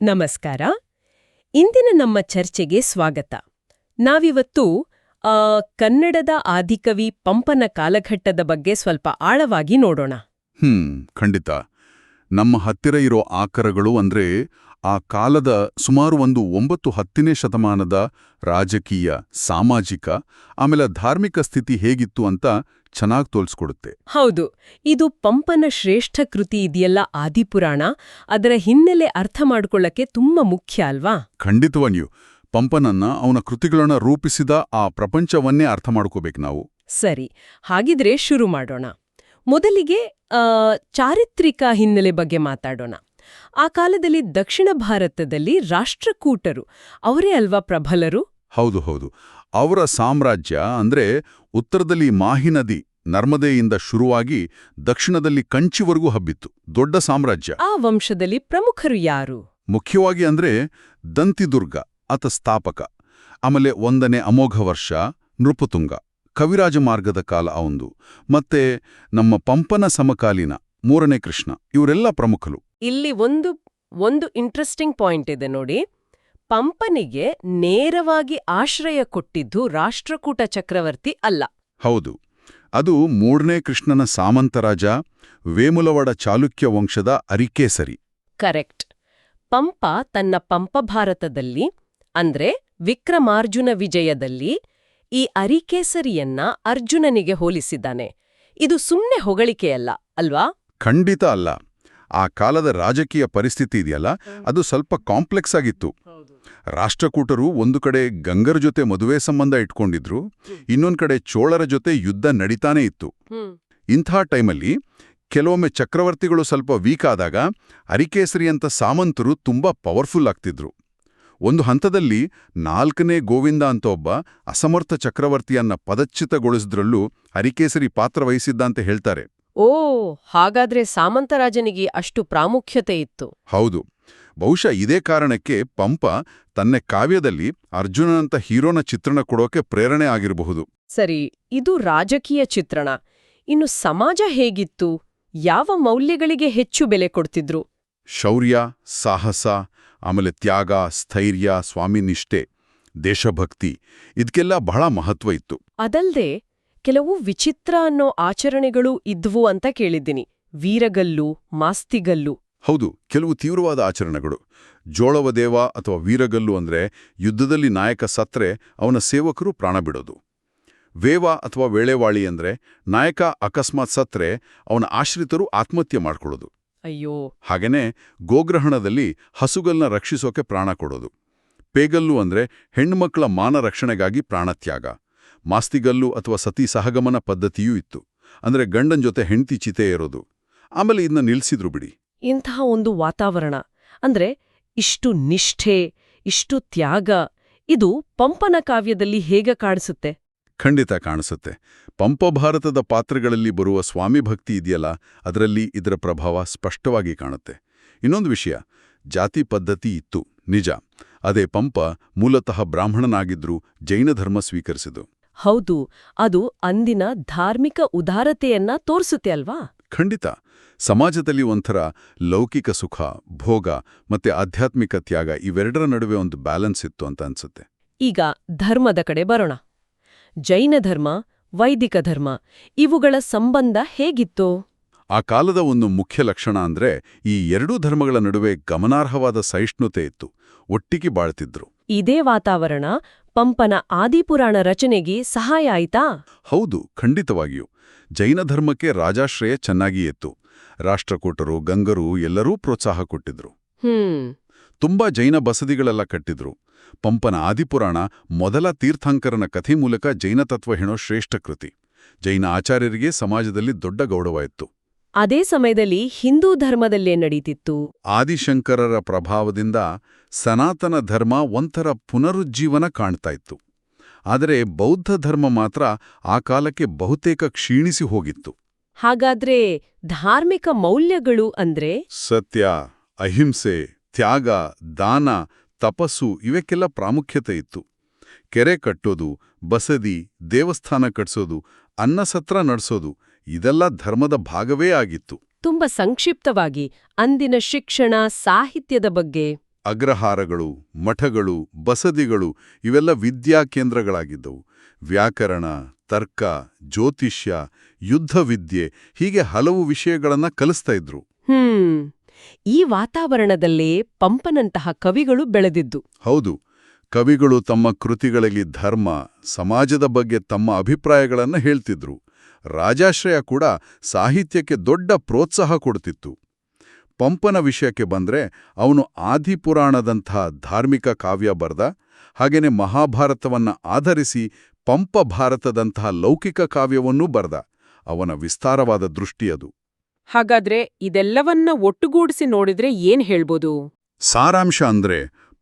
ನಮಸ್ಕಾರ. ಇಂದಿನ ನಮ್ಮ ಚರ್ಚೆಗೆ ಸ್ವಾಗತ. ನಾವಿವತ್ತು ಕನ್ನಡದ ಆದಿಕವಿ ಪಂಪನ ಕಾಲಘಟ್ಟದ ಬಗ್ಗೆ ಸ್ವಲ್ಪ ಆಳವಾಗಿ ನೋಡೋಣ. ಖಂಡಿತ. ನಮ್ಮ ಹತ್ತಿರ ಇರೋ ಆಕರಗಳು ಅಂದ್ರೆ ಆ ಕಾಲದ ಸುಮಾರು ಒಂದು 9-10ನೇ ಶತಮಾನದ ರಾಜಕೀಯ, ಸಾಮಾಜಿಕ, ಆಮೇಲೆ ಧಾರ್ಮಿಕ ಸ್ಥಿತಿ ಹೇಗಿತ್ತು ಅಂತ ಚೆನ್ನಾಗಿ ತೋಲ್ಸ್ಕೊಡುತ್ತೆ. ಹೌದು, ಇದು ಪಂಪನ ಶ್ರೇಷ್ಠ ಕೃತಿ ಇದೆಯಲ್ಲ ಆದಿಪುರಾಣ, ಅದರ ಹಿನ್ನೆಲೆ ಅರ್ಥ ಮಾಡ್ಕೊಳ್ಳಕ್ಕೆ ತುಂಬಾ ಮುಖ್ಯ ಅಲ್ವಾ? ಖಂಡಿತವಾಗಿಯೂ. ಪಂಪನನ್ನ ಅವನ ಕೃತಿಗಳನ್ನ ರೂಪಿಸಿದ ಆ ಪ್ರಪಂಚವನ್ನೇ ಅರ್ಥ ಮಾಡ್ಕೋಬೇಕು ನಾವು. ಸರಿ, ಹಾಗಿದ್ರೆ ಶುರು ಮಾಡೋಣ. ಮೊದಲಿಗೆ ಚಾರಿತ್ರಿಕ ಹಿನ್ನೆಲೆ ಬಗ್ಗೆ ಮಾತಾಡೋಣ. ಆ ಕಾಲದಲ್ಲಿ ದಕ್ಷಿಣ ಭಾರತದಲ್ಲಿ ರಾಷ್ಟ್ರಕೂಟರು ಅವರೇ ಅಲ್ವಾ ಪ್ರಬಲರು? ಹೌದು. ಅವರ ಸಾಮ್ರಾಜ್ಯ ಅಂದ್ರೆ ಉತ್ತರದಲ್ಲಿ ಮಾಹಿ ನದಿ ನರ್ಮದೆಯಿಂದ ಶುರುವಾಗಿ ದಕ್ಷಿಣದಲ್ಲಿ ಕಂಚಿವರೆಗೂ ಹಬ್ಬಿತ್ತು. ದೊಡ್ಡ ಸಾಮ್ರಾಜ್ಯ. ಆ ವಂಶದಲ್ಲಿ ಪ್ರಮುಖರು ಯಾರು? ಮುಖ್ಯವಾಗಿ ಅಂದ್ರೆ ದಂತಿದುರ್ಗ ಆತ ಸ್ಥಾಪಕ. ಆಮೇಲೆ 1ನೇ ಅಮೋಘ ವರ್ಷ ನೃಪತುಂಗ, ಕವಿರಾಜ ಮಾರ್ಗದ ಕಾಲ ಅವಂದು. ಮತ್ತೆ ನಮ್ಮ ಪಂಪನ ಸಮಕಾಲೀನ 3ನೇ ಕೃಷ್ಣ, ಇವರೆಲ್ಲ ಪ್ರಮುಖರು. ಇಲ್ಲಿ ಒಂದು ಇಂಟ್ರೆಸ್ಟಿಂಗ್ ಪಾಯಿಂಟ್ ಇದೆ ನೋಡಿ. ಪಂಪನಿಗೆ ನೇರವಾಗಿ ಆಶ್ರಯ ಕೊಟ್ಟಿದ್ದು ರಾಷ್ಟ್ರಕೂಟ ಚಕ್ರವರ್ತಿ ಅಲ್ಲ. ಹೌದು, ಅದು 3ನೇ ಕೃಷ್ಣನ ಸಾಮಂತರಾಜ ವೇಮುಲವಾಡ ಚಾಲುಕ್ಯ ವಂಶದ ಅರಿಕೇಸರಿ. ಕರೆಕ್ಟ್. ಪಂಪ ತನ್ನ ಪಂಪಭಾರತದಲ್ಲಿ ಅಂದ್ರೆ ವಿಕ್ರಮಾರ್ಜುನ ವಿಜಯದಲ್ಲಿ ಈ ಅರಿಕೇಸರಿಯನ್ನ ಅರ್ಜುನನಿಗೆ ಹೋಲಿಸಿದ್ದಾನೆ. ಇದು ಸುಮ್ನೆ ಹೊಗಳಿಕೆಯಲ್ಲ ಅಲ್ವಾ? ಖಂಡಿತ ಅಲ್ಲ. ಆ ಕಾಲದ ರಾಜಕೀಯ ಪರಿಸ್ಥಿತಿ ಇದೆಯಲ್ಲ, ಅದು ಸ್ವಲ್ಪ ಕಾಂಪ್ಲೆಕ್ಸ್ ಆಗಿತ್ತು. ರಾಷ್ಟ್ರಕೂಟರು ಒಂದು ಕಡೆ ಗಂಗರ ಜೊತೆ ಮದುವೆ ಸಂಬಂಧ ಇಟ್ಕೊಂಡಿದ್ರು, ಇನ್ನೊಂದು ಕಡೆ ಚೋಳರ ಜೊತೆ ಯುದ್ಧ ನಡೀತಾನೇ ಇತ್ತು. ಇಂಥ ಟೈಮಲ್ಲಿ ಕೆಲವೊಮ್ಮೆ ಚಕ್ರವರ್ತಿಗಳು ಸ್ವಲ್ಪ ವೀಕ್ ಆದಾಗ ಅರಿಕೇಸರಿಯಂತ ಸಾಮಂತರು ತುಂಬಾ ಪವರ್ಫುಲ್ ಆಗ್ತಿದ್ರು. ಒಂದು ಹಂತದಲ್ಲಿ 4ನೇ ಗೋವಿಂದ ಅಂತ ಒಬ್ಬ ಅಸಮರ್ಥ ಚಕ್ರವರ್ತಿಯನ್ನ ಪದಚ್ಯುತಗೊಳಿಸಿದ್ರಲ್ಲೂ ಅರಿಕೇಸರಿ ಪಾತ್ರ ವಹಿಸಿದ್ದಂತೆ ಹೇಳ್ತಾರೆ. ಓ, ಹಾಗಾದ್ರೆ ಸಾಮಂತರಾಜನಿಗೆ ಅಷ್ಟು ಪ್ರಾಮುಖ್ಯತೆ ಇತ್ತು. ಹೌದು. ಬಹುಶಃ ಇದೇ ಕಾರಣಕ್ಕೆ ಪಂಪ ತನ್ನ ಕಾವ್ಯದಲ್ಲಿ ಅರ್ಜುನನಂತ ಹೀರೋನ ಚಿತ್ರಣ ಕೊಡೋಕೆ ಪ್ರೇರಣೆ ಆಗಿರಬಹುದು. ಸರಿ, ಇದು ರಾಜಕೀಯ ಚಿತ್ರಣ. ಇನ್ನು ಸಮಾಜ ಹೇಗಿತ್ತು? ಯಾವ ಮೌಲ್ಯಗಳಿಗೆ ಹೆಚ್ಚು ಬೆಲೆ ಕೊಡ್ತಿದ್ರು? ಶೌರ್ಯ, ಸಾಹಸ, ಆಮೇಲೆ ತ್ಯಾಗ, ಸ್ಥೈರ್ಯ, ಸ್ವಾಮಿನಿಷ್ಠೆ, ದೇಶಭಕ್ತಿ, ಇದಕ್ಕೆಲ್ಲ ಬಹಳ ಮಹತ್ವ ಇತ್ತು. ಅದಲ್ದೆ ಕೆಲವು ವಿಚಿತ್ರ ಅನ್ನೋ ಆಚರಣೆಗಳು ಇದ್ವು ಅಂತ ಕೇಳಿದ್ದೀನಿ. ವೀರಗಲ್ಲು, ಮಾಸ್ತಿಗಲ್ಲು. ಹೌದು, ಕೆಲವು ತೀವ್ರವಾದ ಆಚರಣೆಗಳು. ಜೋಳವದೇವ ಅಥವಾ ವೀರಗಲ್ಲು ಅಂದ್ರೆ ಯುದ್ಧದಲ್ಲಿ ನಾಯಕ ಸತ್ರೆ ಅವನ ಸೇವಕರು ಪ್ರಾಣ ಬಿಡೋದು. ವೇವ ಅಥವಾ ವೇಳೆವಾಳಿ ಅಂದ್ರೆ ನಾಯಕ ಅಕಸ್ಮಾತ್ ಸತ್ರೆ ಅವನ ಆಶ್ರಿತರು ಆತ್ಮಹತ್ಯೆ ಮಾಡ್ಕೊಳ್ಳೋದು. ಅಯ್ಯೋ. ಹಾಗೇನೆ ಗೋಗ್ರಹಣದಲ್ಲಿ ಹಸುಗಲ್ನ ರಕ್ಷಿಸೋಕೆ ಪ್ರಾಣ ಕೊಡೋದು. ಪೇಗಲ್ಲು ಅಂದ್ರೆ ಹೆಣ್ಮಕ್ಳ ಮಾನ ರಕ್ಷಣೆಗಾಗಿ ಪ್ರಾಣತ್ಯಾಗ. ಮಾಸ್ತಿಗಲ್ಲು ಅಥವಾ ಸತಿ ಸಹಗಮನ ಪದ್ಧತಿಯೂ ಇತ್ತು. ಅಂದ್ರೆ ಗಂಡನ್ ಜೊತೆ ಹೆಂಡ್ತಿ ಚಿತೆ ಏರೋದು. ಆಮೇಲೆ ಇದನ್ನ ನಿಲ್ಸಿದ್ರು ಬಿಡಿ. ಇಂತಹ ಒಂದು ವಾತಾವರಣ ಅಂದ್ರೆ ಇಷ್ಟು ನಿಷ್ಠೆ, ಇಷ್ಟು ತ್ಯಾಗ, ಇದು ಪಂಪನ ಕಾವ್ಯದಲ್ಲಿ ಹೇಗೆ ಕಾಣಿಸುತ್ತೆ? ಖಂಡಿತ ಕಾಣಿಸುತ್ತೆ. ಪಂಪಭಾರತದ ಪಾತ್ರಗಳಲ್ಲಿ ಬರುವ ಸ್ವಾಮಿ ಭಕ್ತಿ ಇದೆಯಲ್ಲ, ಅದರಲ್ಲಿ ಇದರ ಪ್ರಭಾವ ಸ್ಪಷ್ಟವಾಗಿ ಕಾಣುತ್ತೆ. ಇನ್ನೊಂದು ವಿಷಯ, ಜಾತಿ ಪದ್ಧತಿ ಇತ್ತು ನಿಜ. ಅದೇ ಪಂಪ ಮೂಲತಃ ಬ್ರಾಹ್ಮಣನಾಗಿದ್ರೂ ಜೈನ ಧರ್ಮ ಸ್ವೀಕರಿಸಿದು. ಹೌದು, ಅದು ಅಂದಿನ ಧಾರ್ಮಿಕ ಉದಾರತೆಯನ್ನ ತೋರಿಸುತ್ತೆ ಅಲ್ವಾ? ಖಂಡಿತ. ಸಮಾಜದಲ್ಲಿ ಒಂಥರ ಲೌಕಿಕ ಸುಖ, ಭೋಗ ಮತ್ತೆ ಆಧ್ಯಾತ್ಮಿಕ ತ್ಯಾಗ ಇವೆರಡರ ನಡುವೆ ಒಂದು ಬ್ಯಾಲೆನ್ಸ್ ಇತ್ತು ಅಂತ ಅನ್ಸುತ್ತೆ. ಈಗ ಧರ್ಮದ ಕಡೆ ಬರೋಣ. ಜೈನ ಧರ್ಮ, ವೈದಿಕ ಧರ್ಮ, ಇವುಗಳ ಸಂಬಂಧ ಹೇಗಿತ್ತು? ಆ ಕಾಲದ ಒಂದು ಮುಖ್ಯ ಲಕ್ಷಣ ಅಂದ್ರೆ ಈ ಎರಡೂ ಧರ್ಮಗಳ ನಡುವೆ ಗಮನಾರ್ಹವಾದ ಸಹಿಷ್ಣುತೆ ಇತ್ತು. ಒಟ್ಟಿಗೆ ಬಾಳ್ತಿದ್ರು. ಇದೇ ವಾತಾವರಣ ಪಂಪನ ಆದಿಪುರಾಣ ರಚನೆಗೆ ಸಹಾಯ ಆಯ್ತಾ? ಹೌದು, ಖಂಡಿತವಾಗಿಯೂ. ಜೈನ ಧರ್ಮಕ್ಕೆ ರಾಜಾಶ್ರಯ ಚೆನ್ನಾಗಿ ಇತ್ತು. ರಾಷ್ಟ್ರಕೂಟರು, ಗಂಗರು ಎಲ್ಲರೂ ಪ್ರೋತ್ಸಾಹ ಕೊಟ್ಟಿದ್ರು. ತುಂಬಾ ಜೈನ ಬಸದಿಗಳೆಲ್ಲ ಕಟ್ಟಿದ್ರು. ಪಂಪನ ಆದಿಪುರಾಣ ಮೊದಲ ತೀರ್ಥಂಕರನ ಕಥೆ ಮೂಲಕ ಜೈನ ತತ್ವ ಹೇಳೋ ಶ್ರೇಷ್ಠ ಕೃತಿ. ಜೈನ ಆಚಾರ್ಯರಿಗೆ ಸಮಾಜದಲ್ಲಿ ದೊಡ್ಡ ಗೌರವ ಇತ್ತು. ಅದೇ ಸಮಯದಲ್ಲಿ ಹಿಂದೂ ಧರ್ಮದಲ್ಲೇ ನಡೀತಿತ್ತು. ಆದಿಶಂಕರರ ಪ್ರಭಾವದಿಂದ ಸನಾತನ ಧರ್ಮ ಒಂಥರ ಪುನರುಜ್ಜೀವನ ಕಾಣ್ತಾ ಇತ್ತು. ಆದರೆ ಬೌದ್ಧ ಧರ್ಮ ಮಾತ್ರ ಆ ಕಾಲಕ್ಕೆ ಬಹುತೇಕ ಕ್ಷೀಣಿಸಿ ಹೋಗಿತ್ತು. ಹಾಗಾದ್ರೆ ಧಾರ್ಮಿಕ ಮೌಲ್ಯಗಳು ಅಂದ್ರೆ ಸತ್ಯ, ಅಹಿಂಸೆ, ತ್ಯಾಗ, ದಾನ, ತಪಸ್ಸು ಇವಕ್ಕೆಲ್ಲ ಪ್ರಾಮುಖ್ಯತೆ ಇತ್ತು. ಕೆರೆ ಕಟ್ಟೋದು, ಬಸದಿ, ದೇವಸ್ಥಾನ ಕಟ್ಸೋದು, ಅನ್ನಸತ್ರ ನಡೆಸೋದು ಇದೆಲ್ಲ ಧರ್ಮದ ಭಾಗವೇ ಆಗಿತ್ತು. ತುಂಬ ಸಂಕ್ಷಿಪ್ತವಾಗಿ ಅಂದಿನ ಶಿಕ್ಷಣ, ಸಾಹಿತ್ಯದ ಬಗ್ಗೆ ಅಗ್ರಹಾರಗಳು, ಮಠಗಳು, ಬಸದಿಗಳು ಇವೆಲ್ಲ ವಿದ್ಯಾಕೇಂದ್ರಗಳಾಗಿದ್ದವು. ವ್ಯಾಕರಣ, ತರ್ಕ, ಜ್ಯೋತಿಷ್ಯ, ಯುದ್ಧವಿದ್ಯೆ ಹೀಗೆ ಹಲವು ವಿಷಯಗಳನ್ನ ಕಲಿಸ್ತಾ ಇದ್ರು. ಈ ವಾತಾವರಣದಲ್ಲೇ ಪಂಪನಂತಹ ಕವಿಗಳು ಬೆಳೆದಿದ್ದು. ಹೌದು, ಕವಿಗಳು ತಮ್ಮ ಕೃತಿಗಳಲ್ಲಿ ಧರ್ಮ, ಸಮಾಜದ ಬಗ್ಗೆ ತಮ್ಮ ಅಭಿಪ್ರಾಯಗಳನ್ನು ಹೇಳ್ತಿದ್ರು. ರಾಜಾಶ್ರಯ ಕೂಡ ಸಾಹಿತ್ಯಕ್ಕೆ ದೊಡ್ಡ ಪ್ರೋತ್ಸಾಹ ಕೊಡ್ತಿತ್ತು. ಪಂಪನ ವಿಷಯಕ್ಕೆ ಬಂದ್ರೆ ಅವನು ಆದಿಪುರಾಣದಂತಹ ಧಾರ್ಮಿಕ ಕಾವ್ಯ ಬರೆದ, ಹಾಗೇನೆ ಮಹಾಭಾರತವನ್ನ ಆಧರಿಸಿ ಪಂಪ ಭಾರತದಂತಹ ಲೌಕಿಕ ಕಾವ್ಯವನ್ನೂ ಬರೆದ. ಅವನ ವಿಸ್ತಾರವಾದ ದೃಷ್ಟಿಯದು. ಹಾಗಾದ್ರೆ ಇದೆಲ್ಲವನ್ನ ಒಟ್ಟುಗೂಡಿಸಿ ನೋಡಿದ್ರೆ ಏನ್ ಹೇಳ್ಬೋದು? ಸಾರಾಂಶ ಅಂದ್ರೆ,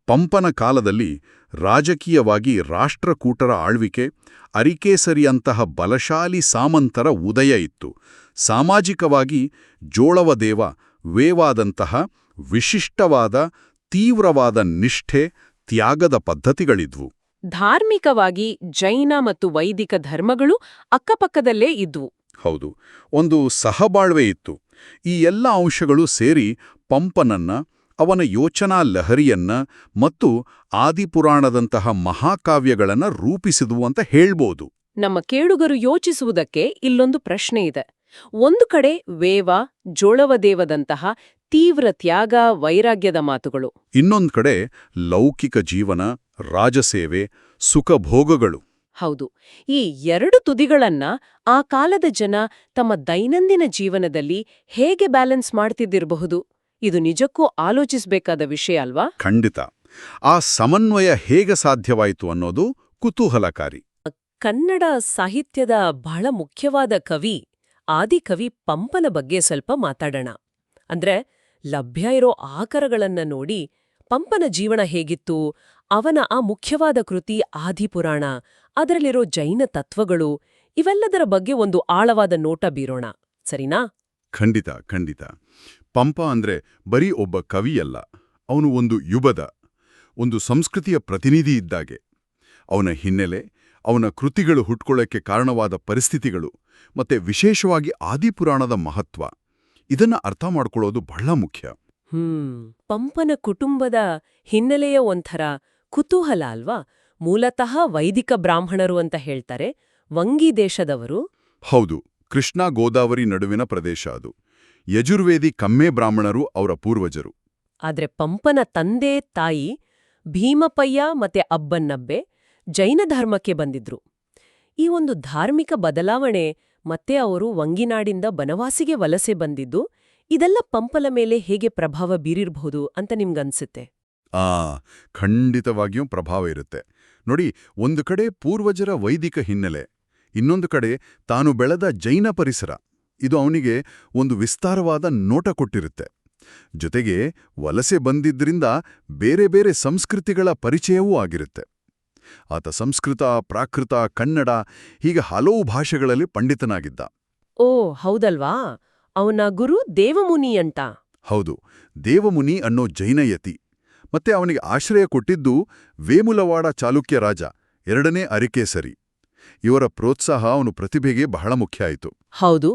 ಪಂಪನ ಕಾಲದಲ್ಲಿ ರಾಜಕೀಯವಾಗಿ ರಾಷ್ಟ್ರಕೂಟರ ಆಳ್ವಿಕೆ, ಅರಿಕೇಸರಿಯಂತಹ ಬಲಶಾಲಿ ಸಾಮಂತರ ಉದಯ ಇತ್ತು. ಸಾಮಾಜಿಕವಾಗಿ ಜೋಳವದೇವ, ವೇವಾದಂತಹ ವಿಶಿಷ್ಟವಾದ, ತೀವ್ರವಾದ ನಿಷ್ಠೆ, ತ್ಯಾಗದ ಪದ್ಧತಿಗಳಿದ್ವು. ಧಾರ್ಮಿಕವಾಗಿ ಜೈನ ಮತ್ತು ವೈದಿಕ ಧರ್ಮಗಳು ಅಕ್ಕಪಕ್ಕದಲ್ಲೇ ಇದ್ವು. ಹೌದು, ಒಂದು ಸಹಬಾಳ್ವೆ ಇತ್ತು. ಈ ಎಲ್ಲ ಅಂಶಗಳು ಸೇರಿ ಪಂಪನನ್ನ, ಅವನ ಯೋಚನಾ ಲಹರಿಯನ್ನ ಮತ್ತು ಆದಿಪುರಾಣದಂತಹ ಮಹಾಕಾವ್ಯಗಳನ್ನ ರೂಪಿಸಿದುವು ಅಂತ ಹೇಳ್ಬೋದು. ನಮ್ಮ ಕೇಳುಗರು ಯೋಚಿಸುವುದಕ್ಕೆ ಇಲ್ಲೊಂದು ಪ್ರಶ್ನೆ ಇದೆ. ಒಂದು ಕಡೆ ವೇವ, ಜೋಳವದೇವದಂತಹ ತೀವ್ರ ತ್ಯಾಗ, ವೈರಾಗ್ಯದ ಮಾತುಗಳು. ಇನ್ನೊಂದ್ ಕಡೆ ಲೌಕಿಕ ಜೀವನ, ರಾಜಸೇವೆ, ಸುಖಭೋಗಗಳು. ಹೌದು, ಈ ಎರಡು ತುದಿಗಳನ್ನ ಆ ಕಾಲದ ಜನ ತಮ್ಮ ದೈನಂದಿನ ಜೀವನದಲ್ಲಿ ಹೇಗೆ ಬ್ಯಾಲೆನ್ಸ್ ಮಾಡ್ತಿದ್ದಿರಬಹುದು? ಇದು ನಿಜಕ್ಕೂ ಆಲೋಚಿಸಬೇಕಾದ ವಿಷಯ ಅಲ್ವಾ? ಖಂಡಿತ. ಆ ಸಮನ್ವಯ ಹೇಗೆ ಸಾಧ್ಯವಾಯಿತು ಅನ್ನೋದು ಕುತೂಹಲಕಾರಿ. ಕನ್ನಡ ಸಾಹಿತ್ಯದ ಬಹಳ ಮುಖ್ಯವಾದ ಕವಿ, ಆದಿಕವಿ ಪಂಪನ ಬಗ್ಗೆ ಸ್ವಲ್ಪ ಮಾತಾಡೋಣ. ಅಂದ್ರೆ, ಲಭ್ಯ ಇರೋ ಆಕರಗಳನ್ನ ನೋಡಿ ಪಂಪನ ಜೀವನ ಹೇಗಿತ್ತು, ಅವನ ಆ ಮುಖ್ಯವಾದ ಕೃತಿ ಆದಿಪುರಾಣ, ಅದರಲ್ಲಿರೋ ಜೈನ ತತ್ವಗಳು, ಇವೆಲ್ಲದರ ಬಗ್ಗೆ ಒಂದು ಆಳವಾದ ನೋಟ ಬೀರೋಣ, ಸರಿನಾ? ಖಂಡಿತ, ಖಂಡಿತ. ಪಂಪ ಅಂದ್ರೆ ಬರೀ ಒಬ್ಬ ಕವಿಯಲ್ಲ, ಅವನು ಒಂದು ಯುಗದ, ಒಂದು ಸಂಸ್ಕೃತಿಯ ಪ್ರತಿನಿಧಿ ಇದ್ದಾಗೆ. ಅವನ ಹಿನ್ನೆಲೆ, ಅವನ ಕೃತಿಗಳು ಹುಟ್ಕೊಳ್ಳೋಕ್ಕೆ ಕಾರಣವಾದ ಪರಿಸ್ಥಿತಿಗಳು, ಮತ್ತೆ ವಿಶೇಷವಾಗಿ ಆದಿಪುರಾಣದ ಮಹತ್ವ, ಇದನ್ನ ಅರ್ಥ ಮಾಡ್ಕೊಳ್ಳೋದು ಬಹಳ ಮುಖ್ಯ. ಪಂಪನ ಕುಟುಂಬದ ಹಿನ್ನೆಲೆಯ ಒಂಥರ ಕುತೂಹಲ ಅಲ್ವಾ? ಮೂಲತಃ ವೈದಿಕ ಬ್ರಾಹ್ಮಣರು ಅಂತ ಹೇಳ್ತಾರೆ, ವಂಗಿ ದೇಶದವರು. ಹೌದು, ಕೃಷ್ಣಾ ಗೋದಾವರಿ ನಡುವಿನ ಪ್ರದೇಶ ಅದು. ಯಜುರ್ವೇದಿ ಕಮ್ಮೆ ಬ್ರಾಹ್ಮಣರು ಅವರ ಪೂರ್ವಜರು. ಆದ್ರೆ ಪಂಪನ ತಂದೆ ತಾಯಿ ಭೀಮಪಯ್ಯ ಮತ್ತೆ ಅಬ್ಬನ್ನಬ್ಬೆ ಜೈನ ಧರ್ಮಕ್ಕೆ ಬಂದಿದ್ರು. ಈ ಒಂದು ಧಾರ್ಮಿಕ ಬದಲಾವಣೆ ಮತ್ತೆ ಅವರು ವಂಗಿನಾಡಿಂದ ಬನವಾಸಿಗೆ ವಲಸೆ ಬಂದಿದ್ದು, ಇದೆಲ್ಲ ಪಂಪನ ಮೇಲೆ ಹೇಗೆ ಪ್ರಭಾವ ಬೀರಿರಬಹುದು ಅಂತ ನಿಮ್ಗನ್ಸುತ್ತೆ? ಖಂಡಿತವಾಗಿಯೂ ಪ್ರಭಾವ ಇರುತ್ತೆ. ನೋಡಿ, ಒಂದು ಕಡೆ ಪೂರ್ವಜರ ವೈದಿಕ ಹಿನ್ನೆಲೆ, ಇನ್ನೊಂದು ಕಡೆ ತಾನು ಬೆಳೆದ ಜೈನ ಪರಿಸರ. ಇದು ಅವನಿಗೆ ಒಂದು ವಿಸ್ತಾರವಾದ ನೋಟ ಕೊಟ್ಟಿರುತ್ತೆ. ಜೊತೆಗೆ ವಲಸೆ ಬಂದಿದ್ರಿಂದ ಬೇರೆ ಬೇರೆ ಸಂಸ್ಕೃತಿಗಳ ಪರಿಚಯವೂ ಆಗಿರುತ್ತೆ. ಆತ ಸಂಸ್ಕೃತ, ಪ್ರಾಕೃತ, ಕನ್ನಡ ಹೀಗೆ ಹಲವು ಭಾಷೆಗಳಲ್ಲಿ ಪಂಡಿತನಾಗಿದ್ದ. ಓ ಹೌದಲ್ವಾ? ಅವನ ಗುರು ದೇವಮುನಿ ಅಂತ. ಹೌದು, ದೇವಮುನಿ ಅನ್ನೋ ಜೈನಯತಿ. ಮತ್ತೆ ಅವನಿಗೆ ಆಶ್ರಯ ಕೊಟ್ಟಿದ್ದು ವೇಮುಲವಾಡ ಚಾಲುಕ್ಯ ರಾಜ, ಎರಡನೇ ಅರಿಕೇಸರಿ. ಇವರ ಪ್ರೋತ್ಸಾಹ ಅವನು ಪ್ರತಿಭೆಗೆ ಬಹಳ ಮುಖ್ಯ ಆಯಿತು. ಹೌದು,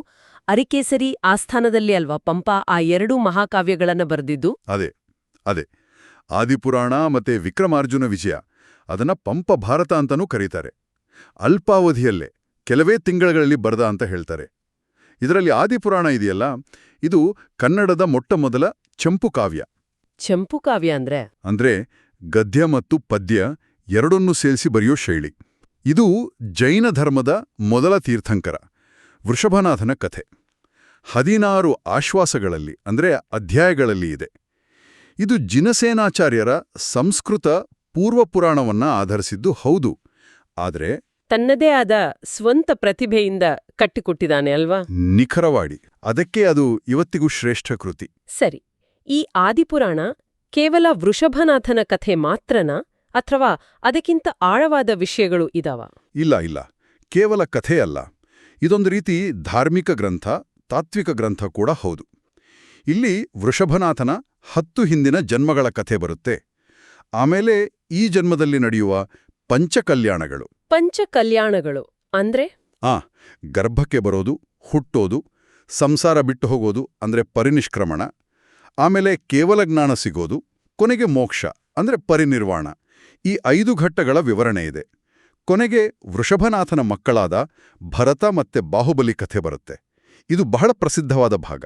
ಅರಿಕೇಸರಿ ಆಸ್ಥಾನದಲ್ಲಿ ಅಲ್ವಾ ಪಂಪ ಆ ಎರಡೂ ಮಹಾಕಾವ್ಯಗಳನ್ನ ಬರೆದಿದ್ದು? ಅದೇ ಆದಿಪುರಾಣ ಮತ್ತೆ ವಿಕ್ರಮಾರ್ಜುನ ವಿಜಯ, ಅದನ್ನ ಪಂಪ ಭಾರತ ಅಂತನೂ ಕರೀತಾರೆ. ಅಲ್ಪಾವಧಿಯಲ್ಲೇ ಕೆಲವೇ ತಿಂಗಳಲ್ಲಿ ಬರೆದ ಅಂತ ಹೇಳ್ತಾರೆ. ಇದರಲ್ಲಿ ಆದಿಪುರಾಣ ಇದೆಯಲ್ಲ, ಇದು ಕನ್ನಡದ ಮೊಟ್ಟಮೊದಲ ಚಂಪು ಕಾವ್ಯ. ಚಂಪು ಕಾವ್ಯ ಅಂದ್ರೆ ಗದ್ಯ ಮತ್ತು ಪದ್ಯ ಎರಡನ್ನೂ ಸೇರಿಸಿ ಬರೆಯೋ ಶೈಲಿ. ಇದು ಜೈನ ಧರ್ಮದ ಮೊದಲ ತೀರ್ಥಂಕರ ವೃಷಭನಾಥನ ಕಥೆ. 16 ಆಶ್ವಾಸಗಳಲ್ಲಿ ಅಧ್ಯಾಯಗಳಲ್ಲಿ ಇದೆ. ಇದು ಜಿನಸೇನಾಚಾರ್ಯರ ಸಂಸ್ಕೃತ ಪೂರ್ವಪುರಾಣವನ್ನ ಆಧರಿಸಿದ್ದು ಹೌದು, ಆದರೆ ತನ್ನದೇ ಆದ ಸ್ವಂತ ಪ್ರತಿಭೆಯಿಂದ ಕಟ್ಟಿಕೊಟ್ಟಿದ್ದಾನೆ ಅಲ್ವಾ? ನಿಖರವಾಡಿ. ಅದಕ್ಕೆ ಅದು ಇವತ್ತಿಗೂ ಶ್ರೇಷ್ಠ ಕೃತಿ. ಸರಿ, ಈ ಆದಿಪುರಾಣ ಕೇವಲ ವೃಷಭನಾಥನ ಕಥೆ ಮಾತ್ರನಾ, ಅಥವಾ ಅದಕ್ಕಿಂತ ಆಳವಾದ ವಿಷಯಗಳು ಇದಾವ? ಇಲ್ಲ, ಕೇವಲ ಕಥೆಯಲ್ಲ. ಇದೊಂದು ರೀತಿ ಧಾರ್ಮಿಕ ಗ್ರಂಥ, ತಾತ್ವಿಕ ಗ್ರಂಥ ಕೂಡ ಹೌದು. ಇಲ್ಲಿ ವೃಷಭನಾಥನ 10 ಹಿಂದಿನ ಜನ್ಮಗಳ ಕಥೆ ಬರುತ್ತೆ. ಆಮೇಲೆ ಈ ಜನ್ಮದಲ್ಲಿ ನಡೆಯುವ ಪಂಚಕಲ್ಯಾಣಗಳು. ಪಂಚಕಲ್ಯಾಣಗಳು ಅಂದ್ರೆ? ಗರ್ಭಕ್ಕೆ ಬರೋದು, ಹುಟ್ಟೋದು, ಸಂಸಾರ ಬಿಟ್ಟು ಹೋಗೋದು ಪರಿನಿಷ್ಕ್ರಮಣ, ಆಮೇಲೆ ಕೇವಲ ಜ್ಞಾನ ಸಿಗೋದು, ಕೊನೆಗೆ ಮೋಕ್ಷ ಅಂದ್ರೆ ಪರಿನಿರ್ವಾಣ. ಈ 5 ಘಟ್ಟಗಳ ವಿವರಣೆ ಇದೆ. ಕೊನೆಗೆ ವೃಷಭನಾಥನ ಮಕ್ಕಳಾದ ಭರತ ಮತ್ತೆ ಬಾಹುಬಲಿ ಕಥೆ ಬರುತ್ತೆ. ಇದು ಬಹಳ ಪ್ರಸಿದ್ಧವಾದ ಭಾಗ.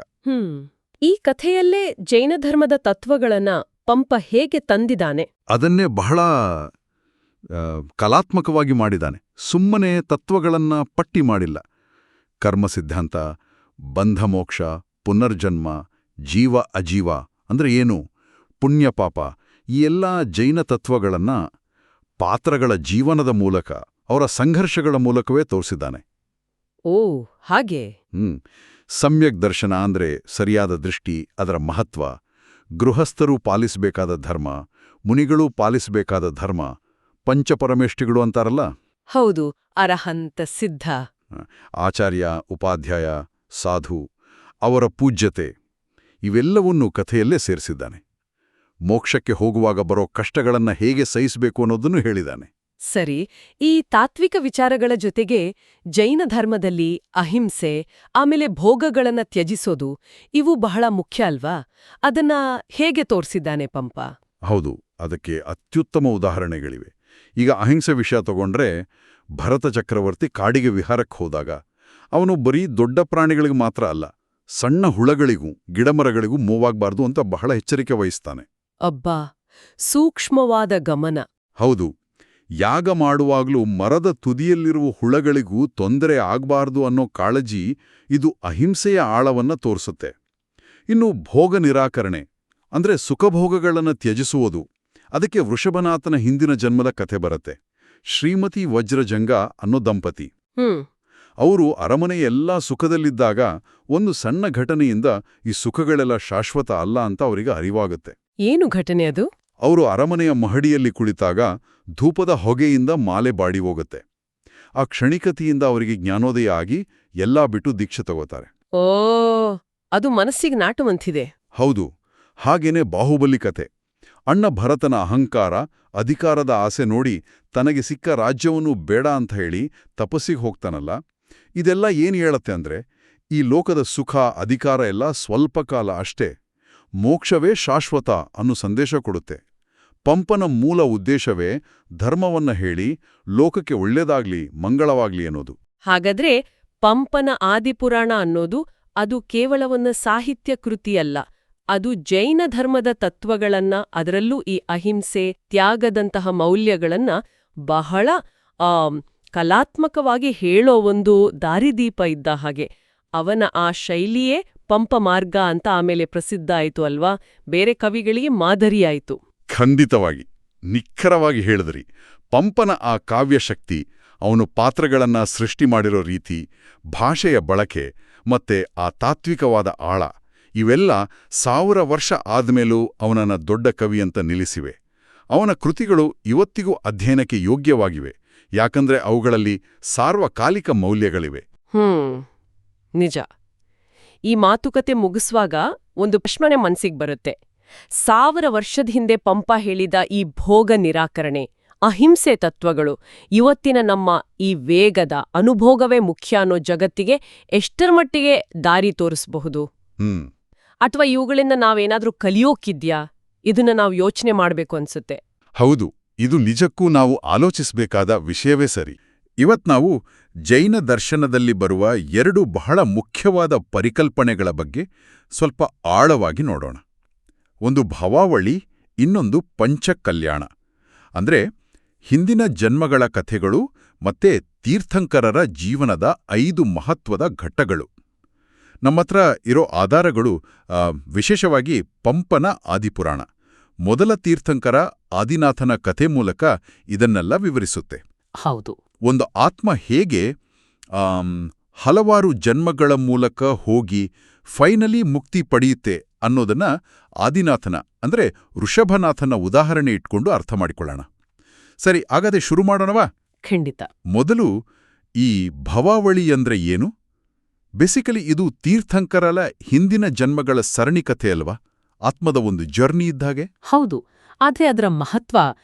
ಈ ಕಥೆಯಲ್ಲೇ ಜೈನ ಧರ್ಮದ ತತ್ವಗಳನ್ನ ಪಂಪ ಹೇಗೆ ತಂದಿದ್ದಾನೆ? ಅದನ್ನೇ ಬಹಳ ಕಲಾತ್ಮಕವಾಗಿ ಮಾಡಿದಾನೆ. ಸುಮ್ಮನೆ ತತ್ವಗಳನ್ನ ಪಟ್ಟಿ ಮಾಡಿಲ್ಲ. ಕರ್ಮ ಸಿದ್ಧಾಂತ, ಬಂಧ ಮೋಕ್ಷ, ಪುನರ್ಜನ್ಮ, ಜೀವ ಅಜೀವ ಅಂದ್ರೆ ಏನು, ಪುಣ್ಯ ಪಾಪ, ಈ ಎಲ್ಲ ಜೈನ ತತ್ವಗಳನ್ನ ಪಾತ್ರಗಳ ಜೀವನದ ಮೂಲಕ, ಅವರ ಸಂಘರ್ಷಗಳ ಮೂಲಕವೇ ತೋರಿಸಿದ್ದಾನೆ. ಓ ಹಾಗೆ. ಸಮ್ಯಕ್ ದರ್ಶನ ಅಂದ್ರೆ ಸರಿಯಾದ ದೃಷ್ಟಿ, ಅದರ ಮಹತ್ವ, ಗೃಹಸ್ಥರು ಪಾಲಿಸಬೇಕಾದ ಧರ್ಮ, ಮುನಿಗಳೂ ಪಾಲಿಸಬೇಕಾದ ಧರ್ಮ, ಪಂಚಪರಮೇಷ್ಠಿಗಳು ಅಂತಾರಲ್ಲ. ಹೌದು, ಅರಹಂತ ಸಿದ್ಧ. ಆಚಾರ್ಯ, ಉಪಾಧ್ಯಾಯ, ಸಾಧು, ಅವರ ಪೂಜ್ಯತೆ, ಇವೆಲ್ಲವನ್ನೂ ಕಥೆಯಲ್ಲೇ ಸೇರಿಸಿದ್ದಾನೆ. ಮೋಕ್ಷಕ್ಕೆ ಹೋಗುವಾಗ ಬರೋ ಕಷ್ಟಗಳನ್ನ ಹೇಗೆ ಸಹಿಸಬೇಕು ಅನ್ನೋದನ್ನು ಹೇಳಿದಾನೆ. ಸರಿ, ಈ ತಾತ್ವಿಕ ವಿಚಾರಗಳ ಜೊತೆಗೆ ಜೈನ ಧರ್ಮದಲ್ಲಿ ಅಹಿಂಸೆ, ಆಮೇಲೆ ಭೋಗಗಳನ್ನ ತ್ಯಜಿಸೋದು, ಇವು ಬಹಳ ಮುಖ್ಯ ಅಲ್ವಾ? ಅದನ್ನ ಹೇಗೆ ತೋರಿಸಿದ್ದಾನೆ ಪಂಪ? ಹೌದು, ಅದಕ್ಕೆ ಅತ್ಯುತ್ತಮ ಉದಾಹರಣೆಗಳಿವೆ. ಈಗ ಅಹಿಂಸೆ ವಿಷಯ ತಗೊಂಡ್ರೆ, ಭರತ ಚಕ್ರವರ್ತಿ ಕಾಡಿಗೆ ವಿಹಾರಕ್ಕೆ ಹೋದಾಗ ಅವನು ಬರೀ ದೊಡ್ಡ ಪ್ರಾಣಿಗಳಿಗೆ ಮಾತ್ರ ಅಲ್ಲ, ಸಣ್ಣ ಹುಳಗಳಿಗೂ ಗಿಡಮರಗಳಿಗೂ ಮೂವಾಗಬಾರ್ದು ಅಂತ ಬಹಳ ಎಚ್ಚರಿಕೆ ವಹಿಸ್ತಾನೆ. ಅಬ್ಬಾ, ಸೂಕ್ಷ್ಮವಾದ ಗಮನ. ಹೌದು, ಯಾಗ ಮಾಡುವಾಗ್ಲೂ ಮರದ ತುದಿಯಲ್ಲಿರುವ ಹುಳಗಳಿಗೂ ತೊಂದರೆ ಆಗ್ಬಾರ್ದು ಅನ್ನೋ ಕಾಳಜಿ ಇದು ಅಹಿಂಸೆಯ ಆಳವನ್ನ ತೋರಿಸುತ್ತೆ. ಇನ್ನು ಭೋಗ ನಿರಾಕರಣೆ ಅಂದ್ರೆ ಸುಖಭೋಗಗಳನ್ನು ತ್ಯಜಿಸುವುದು, ಅದಕ್ಕೆ ವೃಷಭನಾಥನ ಹಿಂದಿನ ಜನ್ಮದ ಕಥೆ ಬರುತ್ತೆ. ಶ್ರೀಮತಿ ವಜ್ರಜಂಗ ಅನ್ನೋ ದಂಪತಿ, ಅವರು ಅರಮನೆಯೆಲ್ಲಾ ಸುಖದಲ್ಲಿದ್ದಾಗ ಒಂದು ಸಣ್ಣ ಘಟನೆಯಿಂದ ಈ ಸುಖಗಳೆಲ್ಲ ಶಾಶ್ವತ ಅಲ್ಲ ಅಂತ ಅವರಿಗೆ ಅರಿವಾಗುತ್ತೆ. ಏನು ಘಟನೆ ಅದು? ಅವರು ಅರಮನೆಯ ಮಹಡಿಯಲ್ಲಿ ಕುಳಿತಾಗ ಧೂಪದ ಹೊಗೆಯಿಂದ ಮಾಲೆ ಬಾಡಿ ಹೋಗುತ್ತೆ. ಆ ಕ್ಷಣಿಕತೆಯಿಂದ ಅವರಿಗೆ ಜ್ಞಾನೋದಯ ಆಗಿ ಎಲ್ಲಾ ಬಿಟ್ಟು ದೀಕ್ಷೆ ತಗೋತಾರೆ. ಓ, ಅದು ಮನಸ್ಸಿಗೆ ನಾಟುವಂತಿದೆ. ಹೌದು, ಹಾಗೇನೆ ಬಾಹುಬಲಿ ಕತೆ. ಅಣ್ಣ ಭರತನ ಅಹಂಕಾರ, ಅಧಿಕಾರದ ಆಸೆ ನೋಡಿ ತನಗೆ ಸಿಕ್ಕ ರಾಜ್ಯವನ್ನು ಬೇಡ ಅಂತ ಹೇಳಿ ತಪಸ್ಸಿಗೆ ಹೋಗ್ತಾನಲ್ಲ. ಇದೆಲ್ಲ ಏನ್ ಹೇಳತ್ತೆ ಅಂದ್ರೆ, ಈ ಲೋಕದ ಸುಖ, ಅಧಿಕಾರ ಎಲ್ಲ ಸ್ವಲ್ಪ ಕಾಲ ಅಷ್ಟೇ, ಮೋಕ್ಷವೇ ಶಾಶ್ವತ ಅನ್ನೋ ಸಂದೇಶ ಕೊಡುತ್ತೆ. ಪಂಪನ ಮೂಲ ಉದ್ದೇಶವೇ ಧರ್ಮವನ್ನ ಹೇಳಿ ಲೋಕಕ್ಕೆ ಒಳ್ಳೆದಾಗ್ಲಿ, ಮಂಗಳವಾಗ್ಲಿ ಅನ್ನೋದು. ಹಾಗಾದ್ರೆ ಪಂಪನ ಆದಿಪುರಾಣ ಅನ್ನೋದು ಅದು ಕೇವಲ ಒಂದು ಸಾಹಿತ್ಯ ಕೃತಿಯಲ್ಲ, ಅದು ಜೈನ ಧರ್ಮದ ತತ್ವಗಳನ್ನ, ಅದರಲ್ಲೂ ಈ ಅಹಿಂಸೆ, ತ್ಯಾಗದಂತಹ ಮೌಲ್ಯಗಳನ್ನ ಬಹಳ ಕಲಾತ್ಮಕವಾಗಿ ಹೇಳೋ ಒಂದು ದಾರಿದೀಪ ಇದ್ದ ಹಾಗೆ. ಅವನ ಆ ಶೈಲಿಯೇ ಪಂಪ ಮಾರ್ಗ ಅಂತ ಆಮೇಲೆ ಪ್ರಸಿದ್ಧ ಆಯಿತು ಅಲ್ವಾ? ಬೇರೆ ಕವಿಗಳಿಗೆ ಮಾದರಿಯಾಯಿತು. ಖಂಡಿತವಾಗಿ, ನಿಖರವಾಗಿ ಹೇಳಿದ್ರಿ. ಪಂಪನ ಆ ಕಾವ್ಯಶಕ್ತಿ, ಅವನು ಪಾತ್ರಗಳನ್ನ ಸೃಷ್ಟಿ ಮಾಡಿರೋ ರೀತಿ, ಭಾಷೆಯ ಬಳಕೆ ಮತ್ತೆ ಆ ತಾತ್ವಿಕವಾದ ಆಳ, ಇವೆಲ್ಲ 1000 ವರ್ಷ ಆದ್ಮೇಲೂ ಅವನನ್ನ ದೊಡ್ಡ ಕವಿ ಅಂತ ನಿಲ್ಲಿಸಿವೆ. ಅವನ ಕೃತಿಗಳು ಇವತ್ತಿಗೂ ಅಧ್ಯಯನಕ್ಕೆ ಯೋಗ್ಯವಾಗಿವೆ, ಯಾಕಂದ್ರೆ ಅವುಗಳಲ್ಲಿ ಸಾರ್ವಕಾಲಿಕ ಮೌಲ್ಯಗಳಿವೆ. ನಿಜ. ಈ ಮಾತುಕತೆ ಮುಗಿಸುವಾಗ ಒಂದು ಪ್ರಶ್ನೆ ಮನ್ಸಿಗೆ ಬರುತ್ತೆ. 1000 ವರ್ಷದ ಹಿಂದೆ ಪಂಪ ಹೇಳಿದ ಈ ಭೋಗ ನಿರಾಕರಣೆ, ಅಹಿಂಸೆ ತತ್ವಗಳು ಇವತ್ತಿನ ನಮ್ಮ ಈ ವೇಗದ ಅನುಭೋಗವೇ ಮುಖ್ಯ ಅನ್ನೋ ಜಗತ್ತಿಗೆ ಎಷ್ಟರ ಮಟ್ಟಿಗೆ ದಾರಿ ತೋರಿಸಬಹುದು? ಅಥವಾ ಇವುಗಳಿಂದ ನಾವೇನಾದ್ರೂ ಕಲಿಯೋಕಿದ್ಯಾ? ಇದನ್ನ ನಾವು ಯೋಚನೆ ಮಾಡಬೇಕು ಅನ್ಸುತ್ತೆ. ಹೌದು, ಇದು ನಿಜಕ್ಕೂ ನಾವು ಆಲೋಚಿಸಬೇಕಾದ ವಿಷಯವೇ ಸರಿ. ಇವತ್ ನಾವು ಜೈನ ದರ್ಶನದಲ್ಲಿ ಬರುವ 2 ಬಹಳ ಮುಖ್ಯವಾದ ಪರಿಕಲ್ಪನೆಗಳ ಬಗ್ಗೆ ಸ್ವಲ್ಪ ಆಳವಾಗಿ ನೋಡೋಣ. ಒಂದು ಭವಾವಳಿ, ಇನ್ನೊಂದು ಪಂಚಕಲ್ಯಾಣ. ಅಂದ್ರೆ ಹಿಂದಿನ ಜನ್ಮಗಳ ಕಥೆಗಳು ಮತ್ತೆ ತೀರ್ಥಂಕರರ ಜೀವನದ 5 ಮಹತ್ವದ ಘಟ್ಟಗಳು. ನಮ್ಮತ್ರ ಇರೋ ಆಧಾರಗಳು ವಿಶೇಷವಾಗಿ ಪಂಪನ ಆದಿಪುರಾಣ, ಮೊದಲ ತೀರ್ಥಂಕರ ಆದಿನಾಥನ ಕಥೆ ಮೂಲಕ ಇದನ್ನೆಲ್ಲ ವಿವರಿಸುತ್ತೆ. ಹೌದು, ಒಂದು ಆತ್ಮ ಹೇಗೆ ಹಲವಾರು ಜನ್ಮಗಳ ಮೂಲಕ ಹೋಗಿ ಫೈನಲಿ ಮುಕ್ತಿ ಪಡೆಯುತ್ತೆ ಅನ್ನೋದನ್ನ ಆದಿನಾಥನ ಅಂದ್ರೆ ಋಷಭನಾಥನ ಉದಾಹರಣೆ ಇಟ್ಕೊಂಡು ಅರ್ಥ ಮಾಡಿಕೊಳ್ಳೋಣ. ಸರಿ, ಹಾಗಾದ್ರೆ ಶುರು ಮಾಡೋಣವಾ? ಖಂಡಿತ. ಮೊದಲು ಈ ಭವಾವಳಿ ಅಂದ್ರೆ ಏನು? ಬೇಸಿಕಲಿ ಇದು ತೀರ್ಥಂಕರಲ ಹಿಂದಿನ ಜನ್ಮಗಳ ಸರಣಿ ಕಥೆ ಅಲ್ವಾ? ಆತ್ಮದ ಒಂದು ಜರ್ನಿ ಇದ್ದಾಗೆ. ಹೌದು, ಆದ್ರೆ ಅದರ ಮಹತ್ವ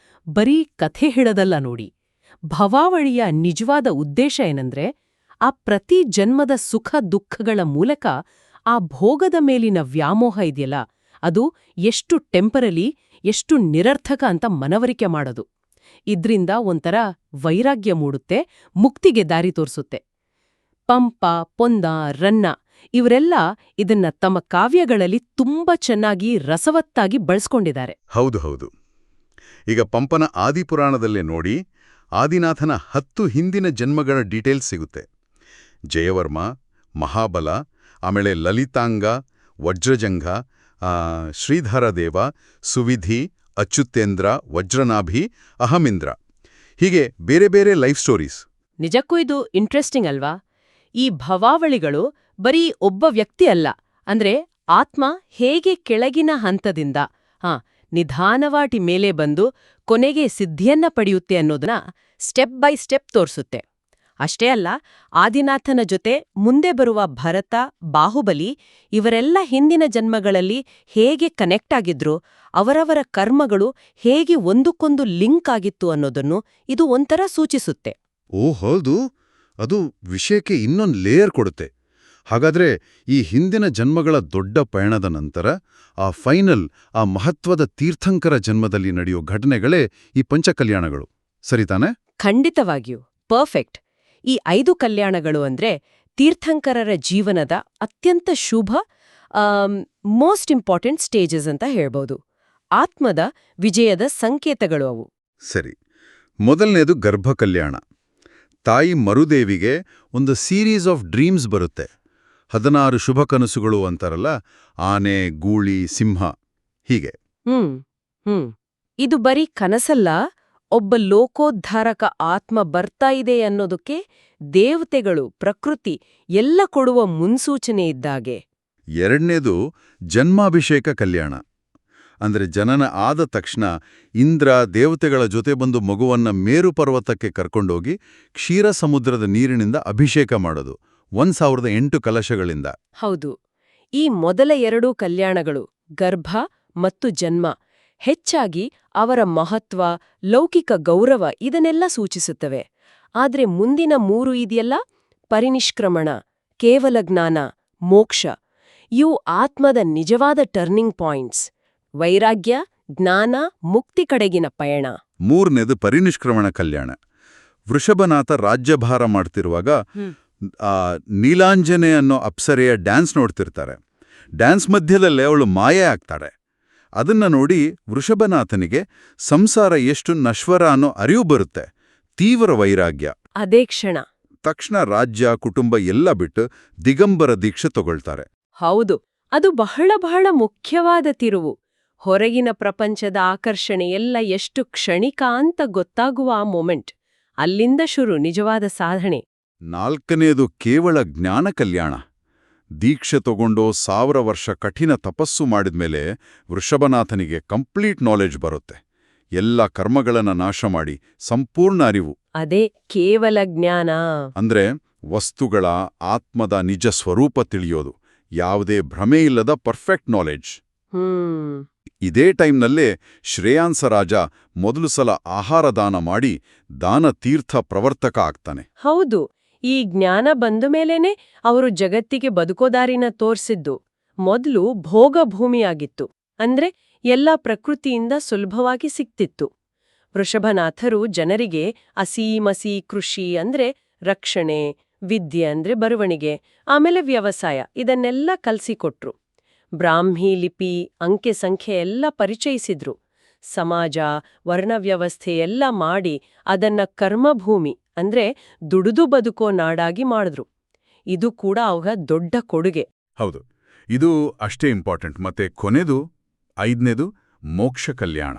ಬರೀ ಕಥೆ ಹೇಳೋದಲ್ಲ ನೋಡಿ. ಭವಾವಳಿಯ ನಿಜವಾದ ಉದ್ದೇಶ ಏನಂದ್ರೆ, ಆ ಪ್ರತಿ ಜನ್ಮದ ಸುಖ ದುಃಖಗಳ ಮೂಲಕ ಆ ಭೋಗದ ಮೇಲಿನ ವ್ಯಾಮೋಹ ಇದೆಯಲ್ಲ, ಅದು ಎಷ್ಟು ಟೆಂಪರಲಿ, ಎಷ್ಟು ನಿರರ್ಥಕ ಅಂತ ಮನವರಿಕೆ ಮಾಡೋದು. ಇದ್ರಿಂದ ಒಂಥರ ವೈರಾಗ್ಯ ಮೂಡುತ್ತೆ, ಮುಕ್ತಿಗೆ ದಾರಿ ತೋರಿಸುತ್ತೆ. ಪಂಪ, ಪೊಂದ, ರನ್ನ ಇವರೆಲ್ಲ ಇದನ್ನ ತಮ್ಮ ಕಾವ್ಯಗಳಲ್ಲಿ ತುಂಬಾ ಚೆನ್ನಾಗಿ ರಸವತ್ತಾಗಿ ಬಳಸ್ಕೊಂಡಿದ್ದಾರೆ. ಹೌದು ಹೌದು. ಈಗ ಪಂಪನ ಆದಿಪುರಾಣದಲ್ಲೇ ನೋಡಿ, ಆದಿನಾಥನ 10 ಹಿಂದಿನ ಜನ್ಮಗಳ ಡೀಟೇಲ್ಸ್ ಸಿಗುತ್ತೆ. ಜಯವರ್ಮ, ಮಹಾಬಲ, ಆಮೇಲೆ ಲಲಿತಾಂಗ, ವಜ್ರಜಂಘ, ಶ್ರೀಧರದೇವ, ಸುವಿಧಿ, ಅಚ್ಯುತೇಂದ್ರ, ವಜ್ರನಾಭಿ, ಅಹಮಿಂದ್ರ, ಹೀಗೆ ಬೇರೆ ಬೇರೆ ಲೈಫ್ ಸ್ಟೋರೀಸ್. ನಿಜಕ್ಕೂ ಇದು ಇಂಟ್ರೆಸ್ಟಿಂಗ್ ಅಲ್ವಾ? ಈ ಭವಾವಳಿಗಳು ಬರೀ ಒಬ್ಬ ವ್ಯಕ್ತಿ ಅಲ್ಲ, ಅಂದ್ರೆ ಆತ್ಮ ಹೇಗೆ ಕೆಳಗಿನ ಹಂತದಿಂದ ನಿಧಾನವಾಟಿ ಮೇಲೆ ಬಂದು ಕೊನೆಗೆ ಸಿದ್ಧಿಯನ್ನ ಪಡೆಯುತ್ತೆ ಅನ್ನೋದನ್ನ ಸ್ಟೆಪ್ ಬೈ ಸ್ಟೆಪ್ ತೋರಿಸುತ್ತೆ. ಅಷ್ಟೇ ಅಲ್ಲ, ಆದಿನಾಥನ ಜೊತೆ ಮುಂದೆ ಬರುವ ಭರತ, ಬಾಹುಬಲಿ ಇವರೆಲ್ಲ ಹಿಂದಿನ ಜನ್ಮಗಳಲ್ಲಿ ಹೇಗೆ ಕನೆಕ್ಟ್ ಆಗಿದ್ರು, ಅವರವರ ಕರ್ಮಗಳು ಹೇಗೆ ಒಂದಕ್ಕೊಂದು ಲಿಂಕ್ ಆಗಿತ್ತು ಅನ್ನೋದನ್ನು ಇದು ಒಂಥರ ಸೂಚಿಸುತ್ತೆ. ಓ ಹೌದು, ಅದು ವಿಷಯಕ್ಕೆ ಇನ್ನೊಂದು ಲೇಯರ್ ಕೊಡುತ್ತೆ. ಹಾಗಾದ್ರೆ ಈ ಹಿಂದಿನ ಜನ್ಮಗಳ ದೊಡ್ಡ ಪಯಣದ ನಂತರ ಆ ಮಹತ್ವದ ತೀರ್ಥಂಕರ ಜನ್ಮದಲ್ಲಿ ನಡೆಯೋ ಘಟನೆಗಳೇ ಈ ಪಂಚಕಲ್ಯಾಣಗಳು, ಸರಿತಾನೆ? ಖಂಡಿತವಾಗಿಯೂ ಪರ್ಫೆಕ್ಟ್. ಈ 5 ಕಲ್ಯಾಣಗಳು ಅಂದ್ರೆ ತೀರ್ಥಂಕರರ ಜೀವನದ ಅತ್ಯಂತ ಶುಭ, ಮೋಸ್ಟ್ ಇಂಪಾರ್ಟೆಂಟ್ ಸ್ಟೇಜಸ್ ಅಂತ ಹೇಳ್ಬೋದು. ಆತ್ಮದ ವಿಜಯದ ಸಂಕೇತಗಳು ಅವು. ಸರಿ. ಮೊದಲನೇದು ಗರ್ಭ ಕಲ್ಯಾಣ. ತಾಯಿ ಮರುದೇವಿಗೆ ಒಂದು ಸೀರೀಸ್ ಆಫ್ ಡ್ರೀಮ್ಸ್ ಬರುತ್ತೆ. 16 ಶುಭ ಕನಸುಗಳು ಅಂತಾರಲ್ಲ, ಆನೆ, ಗೂಳಿ, ಸಿಂಹ, ಹೀಗೆ. ಇದು ಬರೀ ಕನಸಲ್ಲ, ಒಬ್ಬ ಲೋಕೋದ್ಧಾರಕ ಆತ್ಮ ಬರ್ತಾ ಇದೆ ಅನ್ನೋದಕ್ಕೆ ದೇವತೆಗಳು, ಪ್ರಕೃತಿ ಎಲ್ಲ ಕೊಡುವ ಮುನ್ಸೂಚನೆ ಇದ್ದಾಗೆ. ಎರಡನೇದು ಜನ್ಮಾಭಿಷೇಕ ಕಲ್ಯಾಣ. ಅಂದ್ರೆ ಜನನ ಆದ ತಕ್ಷಣ ಇಂದ್ರ ದೇವತೆಗಳ ಜೊತೆ ಬಂದು ಮಗುವನ್ನ ಮೇರು ಪರ್ವತಕ್ಕೆ ಕರ್ಕೊಂಡೋಗಿ ಕ್ಷೀರ ಸಮುದ್ರದ ನೀರಿನಿಂದ ಅಭಿಷೇಕ ಮಾಡೋದು, 1008 ಕಲಶಗಳಿಂದ. ಹೌದು. ಈ ಮೊದಲ 2 ಕಲ್ಯಾಣಗಳು, ಗರ್ಭ ಮತ್ತು ಜನ್ಮ, ಹೆಚ್ಚಾಗಿ ಅವರ ಮಹತ್ವ, ಲೌಕಿಕ ಗೌರವ ಇದನ್ನೆಲ್ಲ ಸೂಚಿಸುತ್ತವೆ. ಆದ್ರೆ ಮುಂದಿನ 3 ಇದೆಯಲ್ಲ, ಪರಿನಿಷ್ಕ್ರಮಣ, ಕೇವಲ ಜ್ಞಾನ, ಮೋಕ್ಷ, ಇವು ಆತ್ಮದ ನಿಜವಾದ ಟರ್ನಿಂಗ್ ಪಾಯಿಂಟ್ಸ್. ವೈರಾಗ್ಯ, ಜ್ಞಾನ, ಮುಕ್ತಿ ಕಡೆಗಿನ ಪಯಣ. 3ನೇದು ಪರಿನಿಷ್ಕ್ರಮಣ ಕಲ್ಯಾಣ. ವೃಷಭನಾಥ ರಾಜ್ಯಭಾರ ಮಾಡ್ತಿರುವಾಗ ನೀಲಾಂಜನೆ ಅನ್ನೋ ಅಪ್ಸರೆಯ ಡ್ಯಾನ್ಸ್ ನೋಡ್ತಿರ್ತಾರೆ. ಡ್ಯಾನ್ಸ್ ಮಧ್ಯದಲ್ಲೇ ಅವಳು ಮಾಯೆ ಆಗ್ತಾಳೆ. ಅದನ್ನ ನೋಡಿ ವೃಷಭನಾಥನಿಗೆ ಸಂಸಾರ ಎಷ್ಟು ನಶ್ವರ ಅನ್ನೋ ಅರಿವು ಬರುತ್ತೆ. ತೀವ್ರ ವೈರಾಗ್ಯ. ಅದೇ ಕ್ಷಣ ತಕ್ಷಣ ರಾಜ್ಯ, ಕುಟುಂಬ ಎಲ್ಲ ಬಿಟ್ಟು ದಿಗಂಬರ ದೀಕ್ಷೆ ತಗೊಳ್ತಾರೆ. ಹೌದು, ಅದು ಬಹಳ ಬಹಳ ಮುಖ್ಯವಾದ ತಿರುವು. ಹೊರಗಿನ ಪ್ರಪಂಚದ ಆಕರ್ಷಣೆ ಎಲ್ಲ ಎಷ್ಟು ಕ್ಷಣಿಕ ಅಂತ ಗೊತ್ತಾಗುವ ಆ ಮೊಮೆಂಟ್. ಅಲ್ಲಿಂದ ಶುರು ನಿಜವಾದ ಸಾಧನೆ. 4ನೇದು ಕೇವಲ ಜ್ಞಾನ ಕಲ್ಯಾಣ. ದೀಕ್ಷೆ ತಗೊಂಡೋ 1000 ವರ್ಷ ಕಠಿಣ ತಪಸ್ಸು ಮಾಡಿದ್ಮೇಲೆ ವೃಷಭನಾಥನಿಗೆ ಕಂಪ್ಲೀಟ್ ನಾಲೆಡ್ಜ್ ಬರುತ್ತೆ. ಎಲ್ಲ ಕರ್ಮಗಳನ್ನ ನಾಶ ಮಾಡಿ ಸಂಪೂರ್ಣ ಅರಿವು. ಅದೇ ಕೇವಲ ಜ್ಞಾನ. ಅಂದ್ರೆ ವಸ್ತುಗಳ, ಆತ್ಮದ ನಿಜ ಸ್ವರೂಪ ತಿಳಿಯೋದು, ಯಾವುದೇ ಭ್ರಮೆಯಿಲ್ಲದ ಪರ್ಫೆಕ್ಟ್ ನಾಲೆಡ್ಜ್. ಇದೇ ಟೈಮ್ನಲ್ಲೇ ಶ್ರೇಯಾಂಸ ರಾಜ ಮೊದಲು ಸಲ ಆಹಾರ ದಾನ ಮಾಡಿ ದಾನ ತೀರ್ಥ ಪ್ರವರ್ತಕ ಆಗ್ತಾನೆ. ಹೌದು, ಈ ಜ್ಞಾನ ಬಂದ ಮೇಲೇನೆ ಅವರು ಜಗತ್ತಿಗೆ ಬದುಕೋದಾರಿನ ತೋರ್ಸಿದ್ದು. ಮೊದಲು ಭೋಗ ಭೂಮಿಯಾಗಿತ್ತು, ಅಂದ್ರೆ ಎಲ್ಲ ಪ್ರಕೃತಿಯಿಂದ ಸುಲಭವಾಗಿ ಸಿಕ್ತಿತ್ತು. ವೃಷಭನಾಥರು ಜನರಿಗೆ ಅಸೀಮಸಿ ಕೃಷಿ ಅಂದ್ರೆ ರಕ್ಷಣೆ, ವಿದ್ಯೆ ಅಂದ್ರೆ ಬರವಣಿಗೆ, ಆಮೇಲೆ ವ್ಯವಸಾಯ ಇದನ್ನೆಲ್ಲ ಕಲ್ಸಿಕೊಟ್ರು. ಬ್ರಾಹ್ಮಿ ಲಿಪಿ, ಅಂಕೆ ಸಂಖ್ಯೆ ಎಲ್ಲ ಪರಿಚಯಿಸಿದ್ರು. ಸಮಾಜ, ವರ್ಣವ್ಯವಸ್ಥೆ ಎಲ್ಲ ಮಾಡಿ ಅದನ್ನ ಕರ್ಮಭೂಮಿ ಅಂದ್ರೆ ದುಡಿದು ಬದುಕೋ ನಾಡಾಗಿ ಮಾಡಿದ್ರು. ಇದು ಕೂಡ ಅವರ ದೊಡ್ಡ ಕೊಡುಗೆ. ಹೌದು, ಇದು ಅಷ್ಟೇ ಇಂಪಾರ್ಟೆಂಟ್. ಮತ್ತೆ ಕೊನೆದು 5ನೇದು ಮೋಕ್ಷ ಕಲ್ಯಾಣ.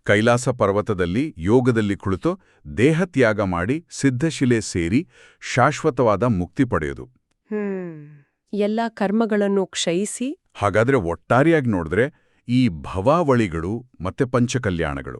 ಕೈಲಾಸ ಪರ್ವತದಲ್ಲಿ ಯೋಗದಲ್ಲಿ ಕುಳಿತು ದೇಹತ್ಯಾಗ ಮಾಡಿ ಸಿದ್ಧಶಿಲೆ ಸೇರಿ ಶಾಶ್ವತವಾದ ಮುಕ್ತಿ ಪಡೆಯೋದು. ಎಲ್ಲ ಕರ್ಮಗಳನ್ನು ಕ್ಷಯಿಸಿ. ಹಾಗಾದ್ರೆ ಒಟ್ಟಾರೆಯಾಗಿ ನೋಡಿದ್ರೆ ಈ ಭವಾವಳಿಗಳು ಮತ್ತೆ ಪಂಚಕಲ್ಯಾಣಗಳು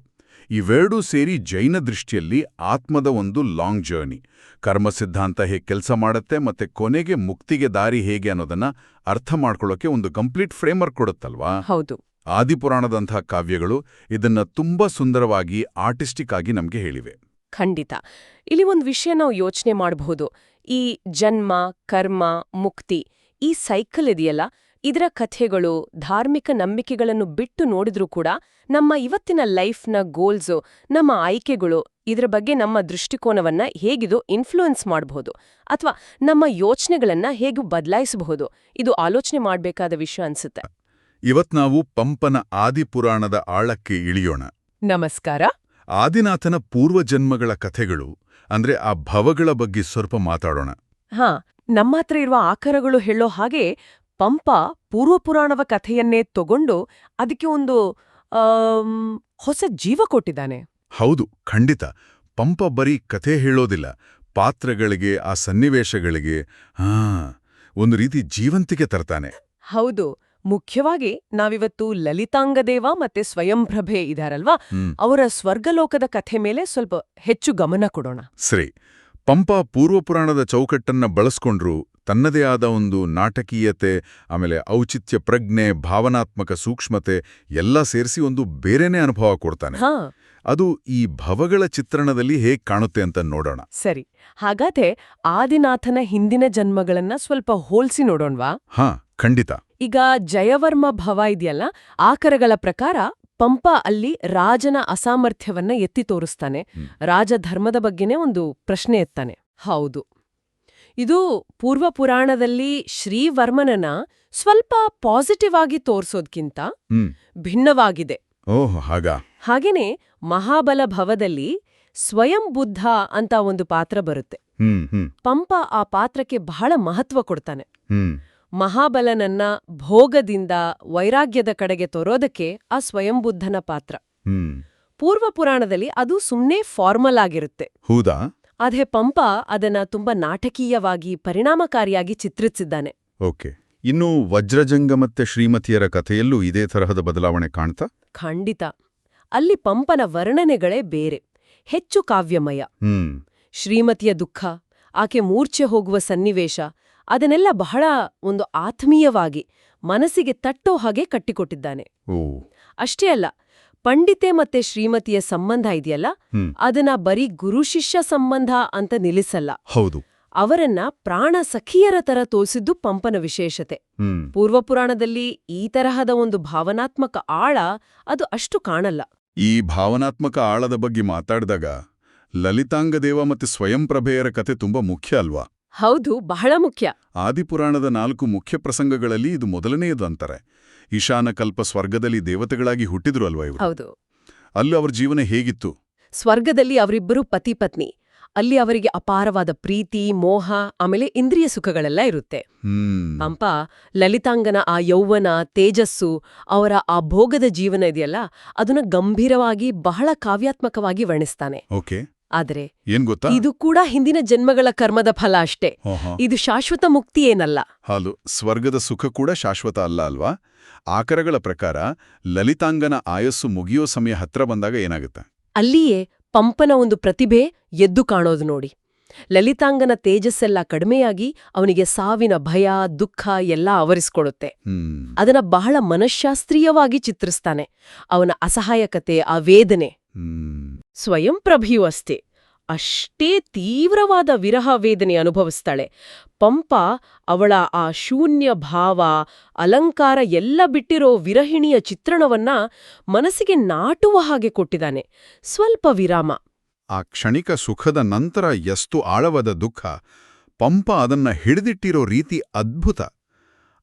ಇವೆರಡೂ ಸೇರಿ ಜೈನ ದೃಷ್ಟಿಯಲ್ಲಿ ಆತ್ಮದ ಒಂದು ಲಾಂಗ್ ಜರ್ನಿ. ಕರ್ಮ ಸಿದ್ಧಾಂತ ಹೇಗೆ ಕೆಲಸ ಮಾಡುತ್ತೆ ಮತ್ತೆ ಕೊನೆಗೆ ಮುಕ್ತಿಗೆ ದಾರಿ ಹೇಗೆ ಅನ್ನೋದನ್ನ ಅರ್ಥ ಮಾಡ್ಕೊಳ್ಳೋಕೆ ಒಂದು ಕಂಪ್ಲೀಟ್ ಫ್ರೇಮ್ವರ್ಕ್ ಕೊಡುತ್ತಲ್ವಾ? ಹೌದು. ಆದಿಪುರಾಣದಂತಹ ಕಾವ್ಯಗಳು ಇದನ್ನ ತುಂಬಾ ಸುಂದರವಾಗಿ, ಆರ್ಟಿಸ್ಟಿಕ್ ಆಗಿ ನಮ್ಗೆ ಹೇಳಿವೆ. ಖಂಡಿತ. ಇಲ್ಲಿ ಒಂದು ವಿಷಯ ನಾವು ಯೋಚನೆ ಮಾಡಬಹುದು. ಈ ಜನ್ಮ, ಕರ್ಮ, ಮುಕ್ತಿ ಈ ಸೈಕಲ್ ಇದೆಯಲ್ಲ, ಇದರ ಕಥೆಗಳು ಧಾರ್ಮಿಕ ನಂಬಿಕೆಗಳನ್ನು ಬಿಟ್ಟು ನೋಡಿದ್ರೂ ಕೂಡ ನಮ್ಮ ಇವತ್ತಿನ ಲೈಫ್ನ ಗೋಲ್ಸು ನಮ್ಮ ಆಯ್ಕೆಗಳು ಇದರ ಬಗ್ಗೆ ನಮ್ಮ ದೃಷ್ಟಿಕೋನವನ್ನ ಹೇಗಿದು ಇನ್ಫ್ಲೂಯೆನ್ಸ್ ಮಾಡಬಹುದು ಅಥವಾ ನಮ್ಮ ಯೋಚನೆಗಳನ್ನ ಹೇಗೆ ಬದಲಾಯಿಸಬಹುದು ಇದು ಆಲೋಚನೆ ಮಾಡಬೇಕಾದ ವಿಷಯ ಅನ್ಸುತ್ತೆ. ಇವತ್ ನಾವು ಪಂಪನ ಆದಿಪುರಾಣದ ಆಳಕ್ಕೆ ಇಳಿಯೋಣ. ನಮಸ್ಕಾರ. ಆದಿನಾಥನ ಪೂರ್ವಜನ್ಮಗಳ ಕಥೆಗಳು ಅಂದ್ರೆ ಆ ಭವಗಳ ಬಗ್ಗೆ ಸ್ವಲ್ಪ ಮಾತಾಡೋಣ. ನಮ್ಮ ಹತ್ರ ಇರುವ ಆಕರಗಳು ಹೇಳೋ ಹಾಗೆ ಪಂಪ ಪೂರ್ವಪುರಾಣವ ಕಥೆಯನ್ನೇ ತಗೊಂಡು ಅದಕ್ಕೆ ಒಂದು ಹೊಸ ಜೀವ ಕೊಟ್ಟಿದ್ದಾನೆ. ಹೌದು, ಖಂಡಿತ. ಪಂಪ ಬರೀ ಕಥೆ ಹೇಳೋದಿಲ್ಲ, ಪಾತ್ರಗಳಿಗೆ ಆ ಸನ್ನಿವೇಶಗಳಿಗೆ ಒಂದು ರೀತಿ ಜೀವಂತಿಕೆ ತರ್ತಾನೆ. ಹೌದು. ಮುಖ್ಯವಾಗಿ ನಾವಿವತ್ತು ಲಲಿತಾಂಗದೇವ ಮತ್ತೆ ಸ್ವಯಂಪ್ರಭೆ ಇದಾರಲ್ವಾ, ಅವರ ಸ್ವರ್ಗಲೋಕದ ಕಥೆ ಮೇಲೆ ಸ್ವಲ್ಪ ಹೆಚ್ಚು ಗಮನ ಕೊಡೋಣ. ಸರಿ. ಪಂಪ ಪೂರ್ವಪುರಾಣದ ಚೌಕಟ್ಟನ್ನ ಬಳಸ್ಕೊಂಡ್ರು ತನ್ನದೇ ಆದ ಒಂದು ನಾಟಕೀಯತೆ, ಆಮೇಲೆ ಔಚಿತ್ಯ ಪ್ರಜ್ಞೆ, ಭಾವನಾತ್ಮಕ ಸೂಕ್ಷ್ಮತೆ ಎಲ್ಲ ಸೇರಿಸಿ ಒಂದು ಬೇರೆನೇ ಅನುಭವ ಕೊಡ್ತಾನೆ. ಅದು ಈ ಭವಗಳ ಚಿತ್ರಣದಲ್ಲಿ ಹೇಗ್ ಕಾಣುತ್ತೆ ಅಂತ ನೋಡೋಣ. ಸರಿ, ಹಾಗಾದ್ರೆ ಆದಿನಾಥನ ಹಿಂದಿನ ಜನ್ಮಗಳನ್ನ ಸ್ವಲ್ಪ ಹೋಲ್ಸಿ ನೋಡೋಣವಾ? ಖಂಡಿತ. ಈಗ ಜಯವರ್ಮ ಭವ ಇದೆಯಲ್ಲ, ಆಕರಗಳ ಪ್ರಕಾರ ಪಂಪ ಅಲ್ಲಿ ರಾಜನ ಅಸಾಮರ್ಥ್ಯವನ್ನ ಎತ್ತಿ ತೋರಿಸ್ತಾನೆ. ರಾಜಧರ್ಮದ ಬಗ್ಗೆನೇ ಒಂದು ಪ್ರಶ್ನೆ ಎತ್ತಾನೆ. ಹೌದು, ಇದು ಪೂರ್ವ ಪುರಾಣದಲ್ಲಿ ಶ್ರೀವರ್ಮನನ್ನ ಸ್ವಲ್ಪ ಪಾಸಿಟಿವ್ ಆಗಿ ತೋರ್ಸೋದ್ಕಿಂತ ಭಿನ್ನವಾಗಿದೆ. ಹಾಗೇನೆ ಮಹಾಬಲ ಭವದಲ್ಲಿ ಸ್ವಯಂ ಬುದ್ಧ ಅಂತ ಒಂದು ಪಾತ್ರ ಬರುತ್ತೆ. ಪಂಪ ಆ ಪಾತ್ರಕ್ಕೆ ಬಹಳ ಮಹತ್ವ ಕೊಡ್ತಾನೆ. ಮಹಾಬಲನನ್ನ ಭೋಗದಿಂದ ವೈರಾಗ್ಯದ ಕಡೆಗೆ ತೋರೋದಕ್ಕೆ ಆ ಸ್ವಯಂಬುದ್ಧನ ಪಾತ್ರ. ಪೂರ್ವ ಪುರಾಣದಲ್ಲಿ ಅದು ಸುಮ್ನೆ ಫಾರ್ಮಲ್ ಆಗಿರುತ್ತೆ. ಹೌದಾ? ಆದ್ರೆ ಪಂಪ ಅದನ್ನ ತುಂಬಾ ನಾಟಕೀಯವಾಗಿ ಪರಿಣಾಮಕಾರಿಯಾಗಿ ಚಿತ್ರಿಸಿದ್ದಾನೆ. ಓಕೆ. ಇನ್ನು ವಜ್ರಜಂಗ ಮತ್ತೆ ಶ್ರೀಮತಿಯರ ಕಥೆಯಲ್ಲೂ ಇದೇ ತರಹದ ಬದಲಾವಣೆ ಕಾಣ್ತಾ? ಖಂಡಿತ. ಅಲ್ಲಿ ಪಂಪನ ವರ್ಣನೆಗಳೇ ಬೇರೆ, ಹೆಚ್ಚು ಕಾವ್ಯಮಯ. ಶ್ರೀಮತಿಯ ದುಃಖ, ಆಕೆ ಮೂರ್ಛೆ ಹೋಗುವ ಸನ್ನಿವೇಶ, ಅದನ್ನೆಲ್ಲ ಬಹಳ ಒಂದು ಆತ್ಮೀಯವಾಗಿ ಮನಸ್ಸಿಗೆ ತಟ್ಟೋ ಹಾಗೆ ಕಟ್ಟಿಕೊಟ್ಟಿದ್ದಾನೆ. ಅಷ್ಟೇ ಅಲ್ಲ, ಪಂಡಿತೆ ಮತ್ತೆ ಶ್ರೀಮತಿಯ ಸಂಬಂಧ ಇದೆಯಲ್ಲ, ಅದನ್ನ ಬರೀ ಗುರು ಶಿಷ್ಯ ಸಂಬಂಧ ಅಂತ ನಿಲ್ಲಿಸಲ್ಲ. ಹೌದು, ಅವರನ್ನ ಪ್ರಾಣ ಸಖಿಯರ ತರ ತೋರಿಸಿದ್ದು ಪಂಪನ ವಿಶೇಷತೆ. ಪೂರ್ವಪುರಾಣದಲ್ಲಿ ಈ ತರಹದ ಒಂದು ಭಾವನಾತ್ಮಕ ಆಳ ಅದು ಅಷ್ಟು ಕಾಣಲ್ಲ. ಈ ಭಾವನಾತ್ಮಕ ಆಳದ ಬಗ್ಗೆ ಮಾತಾಡಿದಾಗ ಲಲಿತಾಂಗದೇವ ಮತ್ತು ಸ್ವಯಂಪ್ರಭೆಯರ ಕತೆ ತುಂಬಾ ಮುಖ್ಯ ಅಲ್ವಾ? ಹೌದು, ಬಹಳ ಮುಖ್ಯ. ಆದಿಪುರಾಣದ 4 ಮುಖ್ಯ ಪ್ರಸಂಗಗಳಲ್ಲಿ ಇದು ಮೊದಲನೆಯದು ಅಂತಾರೆ. ಈಶಾನಕಲ್ಪ ಸ್ವರ್ಗದಲ್ಲಿ ದೇವತೆಗಳಾಗಿ ಹುಟ್ಟಿದ್ರು ಅಲ್ವಾ ಇವರು? ಹೌದು. ಅಲ್ಲಿ ಅವರ ಜೀವನ ಹೇಗಿತ್ತು? ಸ್ವರ್ಗದಲ್ಲಿ ಅವರಿಬ್ಬರು ಪತಿ ಪತ್ನಿ. ಅಲ್ಲಿ ಅವರಿಗೆ ಅಪಾರವಾದ ಪ್ರೀತಿ, ಮೋಹ, ಆಮೇಲೆ ಇಂದ್ರಿಯ ಸುಖಗಳೆಲ್ಲ ಇರುತ್ತೆ. ಪಂಪ ಲಲಿತಾಂಗನ ಆ ಯೌವನ, ತೇಜಸ್ಸು, ಅವರ ಆ ಭೋಗದ ಜೀವನ ಇದೆಯಲ್ಲ, ಅದನ್ನ ಗಂಭೀರವಾಗಿ ಬಹಳ ಕಾವ್ಯಾತ್ಮಕವಾಗಿ ವರ್ಣಿಸ್ತಾನೆ. ಓಕೆ. ಆದ್ರೆ ಏನ್ ಗೊತ್ತಾ, ಇದು ಕೂಡ ಹಿಂದಿನ ಜನ್ಮಗಳ ಕರ್ಮದ ಫಲ ಅಷ್ಟೇ. ಇದು ಶಾಶ್ವತ ಮುಕ್ತಿ ಏನಲ್ಲ. ಹಾಲು ಸ್ವರ್ಗದ ಸುಖ ಕೂಡ ಶಾಶ್ವತ ಅಲ್ಲ ಅಲ್ವಾ? ಆಕರಗಳ ಪ್ರಕಾರ ಲಲಿತಾಂಗನ ಆಯಸ್ಸು ಮುಗಿಯೋ ಸಮಯ ಹತ್ರ ಬಂದಾಗ ಏನಾಗುತ್ತೆ? ಅಲ್ಲಿಯೇ ಪಂಪನ ಒಂದು ಪ್ರತಿಭೆ ಎದ್ದು ಕಾಣೋದು ನೋಡಿ. ಲಲಿತಾಂಗನ ತೇಜಸ್ಸೆಲ್ಲ ಕಡಿಮೆಯಾಗಿ ಅವನಿಗೆ ಸಾವಿನ ಭಯ, ದುಃಖ ಎಲ್ಲ ಆವರಿಸ್ಕೊಡುತ್ತೆ. ಅದನ್ನ ಬಹಳ ಮನಃಶಾಸ್ತ್ರೀಯವಾಗಿ ಚಿತ್ರಿಸ್ತಾನೆ. ಅವನ ಅಸಹಾಯಕತೆ, ಆ ವೇದನೆ. ಸ್ವಯಂಪ್ರಭೆಯೂ ಅಷ್ಟೇ ತೀವ್ರವಾದ ವಿರಹ ವೇದನೆ ಅನುಭವಿಸ್ತಾಳೆ. ಪಂಪ ಅವಳ ಆ ಶೂನ್ಯ ಭಾವ, ಅಲಂಕಾರ ಎಲ್ಲ ಬಿಟ್ಟಿರೋ ವಿರಹಿಣಿಯ ಚಿತ್ರಣವನ್ನ ಮನಸ್ಸಿಗೆ ನಾಟುವ ಹಾಗೆ ಕೊಟ್ಟಿದ್ದಾನೆ. ಸ್ವಲ್ಪ ವಿರಾಮ. ಆ ಕ್ಷಣಿಕ ಸುಖದ ನಂತರ ಎಷ್ಟು ಆಳವಾದ ದುಃಖ. ಪಂಪ ಅದನ್ನ ಹಿಡಿದಿಟ್ಟಿರೋ ರೀತಿ ಅದ್ಭುತ.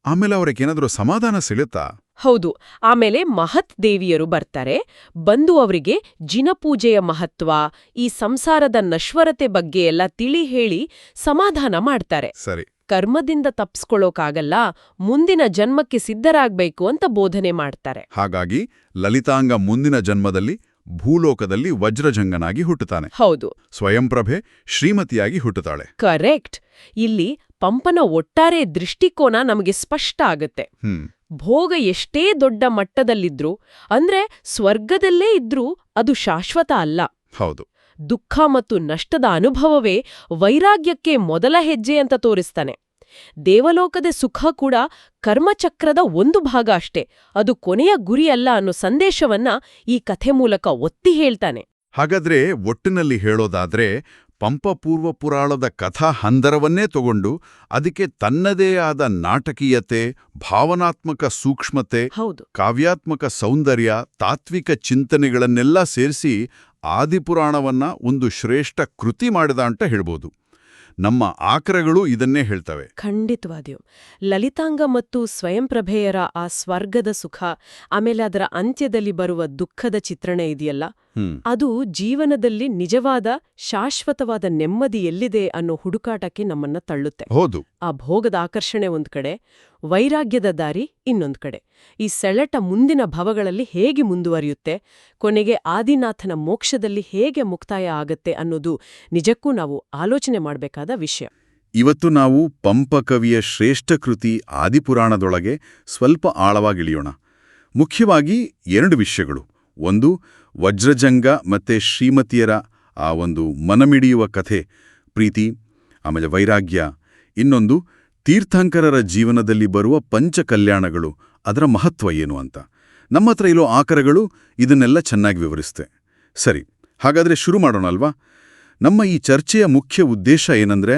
ಆಮೇಲೆ ಅವರಿಗೇನಾದ್ರೂ ಸಮಾಧಾನ ಸಿಳುತ್ತಾ? ಹೌದು. ಆಮೇಲೆ ಮಹತ್ ದೇವಿಯರು ಬರ್ತಾರೆ. ಬಂದು ಅವರಿಗೆ ಜಿನಪೂಜೆಯ ಮಹತ್ವ, ಈ ಸಂಸಾರದ ನಶ್ವರತೆ ಬಗ್ಗೆ ಎಲ್ಲ ತಿಳಿ ಹೇಳಿ ಸಮಾಧಾನ ಮಾಡ್ತಾರೆ. ಸರಿ. ಕರ್ಮದಿಂದ ತಪ್ಸ್ಕೊಳ್ಳೋಕಾಗಲ್ಲ, ಮುಂದಿನ ಜನ್ಮಕ್ಕೆ ಸಿದ್ಧರಾಗ್ಬೇಕು ಅಂತ ಬೋಧನೆ ಮಾಡ್ತಾರೆ. ಹಾಗಾಗಿ ಲಲಿತಾಂಗ ಮುಂದಿನ ಜನ್ಮದಲ್ಲಿ ಭೂಲೋಕದಲ್ಲಿ ವಜ್ರಜಂಗನಾಗಿ ಹುಟ್ಟುತ್ತಾನೆ. ಹೌದು. ಸ್ವಯಂಪ್ರಭೆ ಶ್ರೀಮತಿಯಾಗಿ ಹುಟ್ಟುತ್ತಾಳೆ. ಕರೆಕ್ಟ್. ಇಲ್ಲಿ ಪಂಪನ ಒಟ್ಟಾರೆ ದೃಷ್ಟಿಕೋನ ನಮಗೆ ಸ್ಪಷ್ಟ ಆಗತ್ತೆ. ಭೋಗ ಎಷ್ಟೇ ದೊಡ್ಡ ಮಟ್ಟದಲ್ಲಿದ್ರೂ, ಅಂದ್ರೆ ಸ್ವರ್ಗದಲ್ಲೇ ಇದ್ರೂ ಅದು ಶಾಶ್ವತ ಅಲ್ಲ. ಹೌದು. ದುಃಖ ಮತ್ತು ನಷ್ಟದ ಅನುಭವವೇ ವೈರಾಗ್ಯಕ್ಕೆ ಮೊದಲ ಹೆಜ್ಜೆ ಅಂತ ತೋರಿಸ್ತಾನೆ. ದೇವಲೋಕದ ಸುಖ ಕೂಡ ಕರ್ಮಚಕ್ರದ ಒಂದು ಭಾಗ ಅಷ್ಟೇ, ಅದು ಕೊನೆಯ ಗುರಿ ಅಲ್ಲ ಅನ್ನೋ ಸಂದೇಶವನ್ನ ಈ ಕಥೆ ಮೂಲಕ ಒತ್ತಿ ಹೇಳ್ತಾನೆ. ಹಾಗಾದ್ರೆ ಒಟ್ಟಿನಲ್ಲಿ ಹೇಳೋದಾದ್ರೆ ಪಂಪಪೂರ್ವ ಪುರಾಣದ ಕಥಾ ಹಂದರವನ್ನೇ ತಗೊಂಡು ಅದಕ್ಕೆ ತನ್ನದೇ ಆದ ನಾಟಕೀಯತೆ, ಭಾವನಾತ್ಮಕ ಸೂಕ್ಷ್ಮತೆ, ಹೌದು. ಕಾವ್ಯಾತ್ಮಕ ಸೌಂದರ್ಯ, ತಾತ್ವಿಕ ಚಿಂತನೆಗಳನ್ನೆಲ್ಲ ಸೇರಿಸಿ ಆದಿಪುರಾಣವನ್ನ ಒಂದು ಶ್ರೇಷ್ಠ ಕೃತಿ ಮಾಡಿದ ಅಂತ ಹೇಳ್ಬೋದು. ನಮ್ಮ ಆಕರಗಳು ಇದನ್ನೇ ಹೇಳ್ತವೆ. ಖಂಡಿತವಾಗಿಯೂ. ಲಲಿತಾಂಗ ಮತ್ತು ಸ್ವಯಂಪ್ರಭೆಯರ ಆ ಸ್ವರ್ಗದ ಸುಖ, ಆಮೇಲೆ ಅದರ ಅಂತ್ಯದಲ್ಲಿ ಬರುವ ದುಃಖದ ಚಿತ್ರಣ ಇದೆಯಲ್ಲ, ಅದು ಜೀವನದಲ್ಲಿ ನಿಜವಾದ ಶಾಶ್ವತವಾದ ನೆಮ್ಮದಿ ಎಲ್ಲಿದೆ ಅನ್ನೋ ಹುಡುಕಾಟಕ್ಕೆ ನಮ್ಮನ್ನ ತಳ್ಳುತ್ತೆ. ಹೌದು. ಆ ಭೋಗದ ಆಕರ್ಷಣೆ ಒಂದ್ ಕಡೆ, ವೈರಾಗ್ಯದ ದಾರಿ ಇನ್ನೊಂದ್ ಕಡೆ. ಈ ಸೆಳೆಟ ಮುಂದಿನ ಭವಗಳಲ್ಲಿ ಹೇಗೆ ಮುಂದುವರಿಯುತ್ತೆ, ಕೊನೆಗೆ ಆದಿನಾಥನ ಮೋಕ್ಷದಲ್ಲಿ ಹೇಗೆ ಮುಕ್ತಾಯ ಆಗತ್ತೆ ಅನ್ನೋದು ನಿಜಕ್ಕೂ ನಾವು ಆಲೋಚನೆ ಮಾಡಬೇಕಾದ ವಿಷಯ. ಇವತ್ತು ನಾವು ಪಂಪಕವಿಯ ಶ್ರೇಷ್ಠ ಕೃತಿ ಆದಿಪುರಾಣದೊಳಗೆ ಸ್ವಲ್ಪ ಆಳವಾಗಿಳಿಯೋಣ. ಮುಖ್ಯವಾಗಿ 2 ವಿಷಯಗಳು. ಒಂದು, ವಜ್ರಜಂಗ ಮತ್ತೆ ಶ್ರೀಮತಿಯರ ಆ ಒಂದು ಮನಮಿಡಿಯುವ ಕಥೆ, ಪ್ರೀತಿ, ಆಮೇಲೆ ವೈರಾಗ್ಯ. ಇನ್ನೊಂದು, ತೀರ್ಥಂಕರರ ಜೀವನದಲ್ಲಿ ಬರುವ ಪಂಚಕಲ್ಯಾಣಗಳು, ಅದರ ಮಹತ್ವ ಏನು ಅಂತ. ನಮ್ಮತ್ರ ಇರೋ ಆಕರಗಳು ಇದನ್ನೆಲ್ಲ ಚೆನ್ನಾಗಿ ವಿವರಿಸುತ್ತೆ. ಸರಿ, ಹಾಗಾದ್ರೆ ಶುರು ಮಾಡೋಣ ಅಲ್ವಾ? ನಮ್ಮ ಈ ಚರ್ಚೆಯ ಮುಖ್ಯ ಉದ್ದೇಶ ಏನಂದ್ರೆ,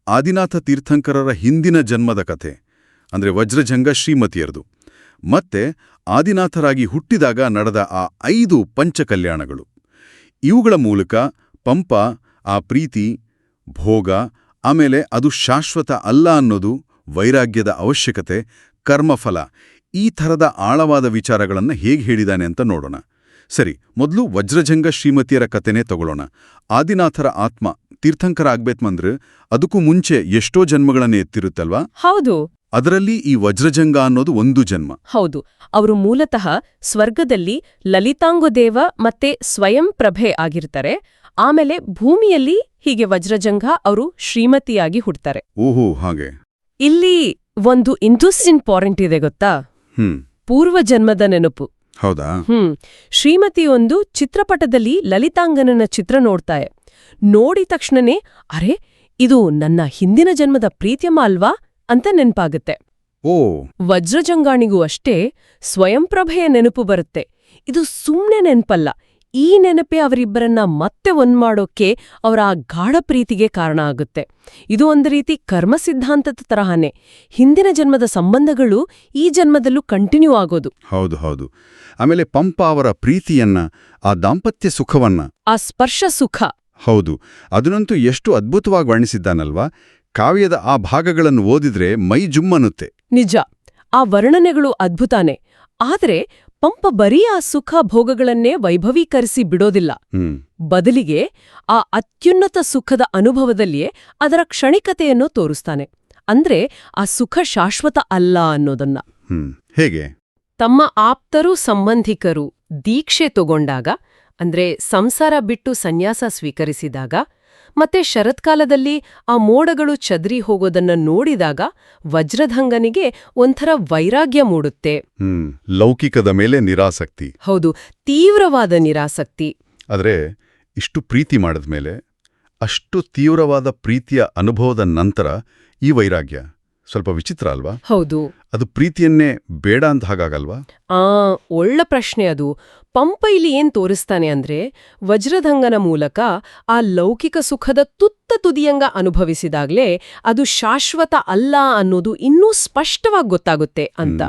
ಆದಿನಾಥ ತೀರ್ಥಂಕರರ ಹಿಂದಿನ ಜನ್ಮದ ಕಥೆ, ಅಂದ್ರೆ ವಜ್ರಜಂಗ ಶ್ರೀಮತಿಯರದು, ಮತ್ತೆ ಆದಿನಾಥರಾಗಿ ಹುಟ್ಟಿದಾಗ ನಡೆದ ಆ 5 ಪಂಚಕಲ್ಯಾಣಗಳು. ಇವುಗಳ ಮೂಲಕ ಪಂಪ ಆ ಪ್ರೀತಿ, ಭೋಗ, ಆಮೇಲೆ ಅದು ಶಾಶ್ವತ ಅಲ್ಲ ಅನ್ನೋದು, ವೈರಾಗ್ಯದ ಅವಶ್ಯಕತೆ, ಕರ್ಮಫಲ, ಈ ಥರದ ಆಳವಾದ ವಿಚಾರಗಳನ್ನು ಹೇಗೆ ಹೇಳಿದಾನೆ ಅಂತ ನೋಡೋಣ. ಸರಿ, ಮೊದಲು ವಜ್ರಜಂಗ ಶ್ರೀಮತಿಯರ ಕಥೆನೇ ತಗೊಳ್ಳೋಣ. ಆದಿನಾಥರ ಆತ್ಮ ತೀರ್ಥಂಕರ ಆಗ್ಬೇಕಂದ್ರೆ ಅದಕ್ಕೂ ಮುಂಚೆ ಎಷ್ಟೋ ಜನ್ಮಗಳನ್ನೇ ಎತ್ತಿರುತ್ತಲ್ವಾ? ಹೌದು. ಅದರಲ್ಲಿ ಈ ವಜ್ರಜಂಗ ಅನ್ನೋದು ಒಂದು ಜನ್ಮ. ಹೌದು. ಅವರು ಮೂಲತಃ ಸ್ವರ್ಗದಲ್ಲಿ ಲಲಿತಾಂಗೋದೇವ ಮತ್ತೆ ಸ್ವಯಂಪ್ರಭೆ ಆಗಿರ್ತಾರೆ. ಆಮೇಲೆ ಭೂಮಿಯಲ್ಲಿ ಹೀಗೆ ವಜ್ರಜಂಗ ಅವರು ಶ್ರೀಮತಿಯಾಗಿ ಹುಡ್ತಾರೆ. ಓಹೋ, ಹಾಗೆ. ಇಲ್ಲಿ ಒಂದು ಇಂಟ್ರೆಸ್ಟಿಂಗ್ ಪಾಯಿಂಟ್ ಇದೆ ಗೊತ್ತಾ? ಪೂರ್ವಜನ್ಮದ ನೆನಪು. ಹೌದಾ? ಶ್ರೀಮತಿ ಒಂದು ಚಿತ್ರಪಟದಲ್ಲಿ ಲಲಿತಾಂಗನನ ಚಿತ್ರ ನೋಡ್ತಾಳೆ. ನೋಡಿದ ತಕ್ಷಣನೇ ಅರೆ, ಇದು ನನ್ನ ಹಿಂದಿನ ಜನ್ಮದ ಪ್ರೀತಿಯಮ್ಮ ಅಲ್ವಾ ಅಂತ ನೆನ್ಪಾಗುತ್ತೆ. ಓ. ವಜ್ರಜಂಗಾಣಿಗೂ ಅಷ್ಟೇ ಸ್ವಯಂಪ್ರಭೆಯ ನೆನಪು ಬರುತ್ತೆ. ಇದು ಸುಮ್ನೆ ನೆನ್ಪಲ್ಲ. ಈ ನೆನಪೇ ಅವರಿಬ್ಬರನ್ನ ಮತ್ತೆ ಒಂದ್ಮಾಡೋಕೆ, ಅವರ ಆ ಗಾಢ ಪ್ರೀತಿಗೆ ಕಾರಣ ಆಗುತ್ತೆ. ಇದು ಒಂದು ರೀತಿ ಕರ್ಮ ಸಿದ್ಧಾಂತದ ತರಹನೇ. ಹಿಂದಿನ ಜನ್ಮದ ಸಂಬಂಧಗಳು ಈ ಜನ್ಮದಲ್ಲೂ ಕಂಟಿನ್ಯೂ ಆಗೋದು. ಹೌದು ಹೌದು. ಆಮೇಲೆ ಪಂಪ ಅವರ ಪ್ರೀತಿಯನ್ನ, ಆ ದಾಂಪತ್ಯ ಸುಖವನ್ನ, ಆ ಸ್ಪರ್ಶ ಸುಖ, ಹೌದು, ಅದನ್ನಂತೂ ಎಷ್ಟು ಅದ್ಭುತವಾಗಿ ವರ್ಣಿಸಿದ್ದಾನಲ್ವಾ? ಕಾವ್ಯದ ಆ ಭಾಗಗಳನ್ನು ಓದಿದ್ರೆ ಮೈ ಜುಮ್ಮನ್ನುತ್ತೆ. ನಿಜ, ಆ ವರ್ಣನೆಗಳು ಅದ್ಭುತಾನೆ. ಆದ್ರೆ ಪಂಪ ಬರೀ ಆ ಸುಖ ಭೋಗಗಳನ್ನೇ ವೈಭವೀಕರಿಸಿ ಬಿಡೋದಿಲ್ಲ. ಬದಲಿಗೆ ಆ ಅತ್ಯುನ್ನತ ಸುಖದ ಅನುಭವದಲ್ಲಿಯೇ ಅದರ ಕ್ಷಣಿಕತೆಯನ್ನು ತೋರಿಸ್ತಾನೆ. ಅಂದ್ರೆ ಆ ಸುಖ ಶಾಶ್ವತ ಅಲ್ಲ ಅನ್ನೋದನ್ನ. ಹೇಗೆ? ತಮ್ಮ ಆಪ್ತರು ಸಂಬಂಧಿಕರು ದೀಕ್ಷೆ ತಗೊಂಡಾಗ, ಅಂದ್ರೆ ಸಂಸಾರ ಬಿಟ್ಟು ಸನ್ಯಾಸ ಸ್ವೀಕರಿಸಿದಾಗ, ಮತ್ತೆ ಶರತ್ಕಾಲದಲ್ಲಿ ಆ ಮೋಡಗಳು ಚದ್ರಿ ಹೋಗೋದನ್ನ ನೋಡಿದಾಗ ವಜ್ರಧಂಗನಿಗೆ ಒಂಥರ ವೈರಾಗ್ಯ ಮೂಡುತ್ತೆ. ಲೌಕಿಕದ ಮೇಲೆ ನಿರಾಸಕ್ತಿ. ಹೌದು, ತೀವ್ರವಾದ ನಿರಾಸಕ್ತಿ. ಆದ್ರೆ ಇಷ್ಟು ಪ್ರೀತಿ ಮಾಡಿದ್ಮೇಲೆ, ಅಷ್ಟು ತೀವ್ರವಾದ ಪ್ರೀತಿಯ ಅನುಭವದ ನಂತರ ಈ ವೈರಾಗ್ಯ ಸ್ವಲ್ಪ ವಿಚಿತ್ರ ಅಲ್ವಾ? ಹೌದು. ಅದು ಪ್ರೀತಿಯನ್ನೇ ಬೇಡ ಅಂತ ಹಾಗಾಗಲ್ವಾ? ಒಳ್ಳೆ ಪ್ರಶ್ನೆ ಅದು. ಪಂಪ ಇಲ್ಲಿ ಏನ್ ತೋರಿಸ್ತಾನೆ ಅಂದ್ರೆ, ವಜ್ರಧಂಗನ ಮೂಲಕ ಆ ಲೌಕಿಕ ಸುಖದ ತುತ್ತ ತುದಿಯಂಗ ಅನುಭವಿಸಿದಾಗ್ಲೇ ಅದು ಶಾಶ್ವತ ಅಲ್ಲ ಅನ್ನೋದು ಇನ್ನೂ ಸ್ಪಷ್ಟವಾಗಿ ಗೊತ್ತಾಗುತ್ತೆ ಅಂತ.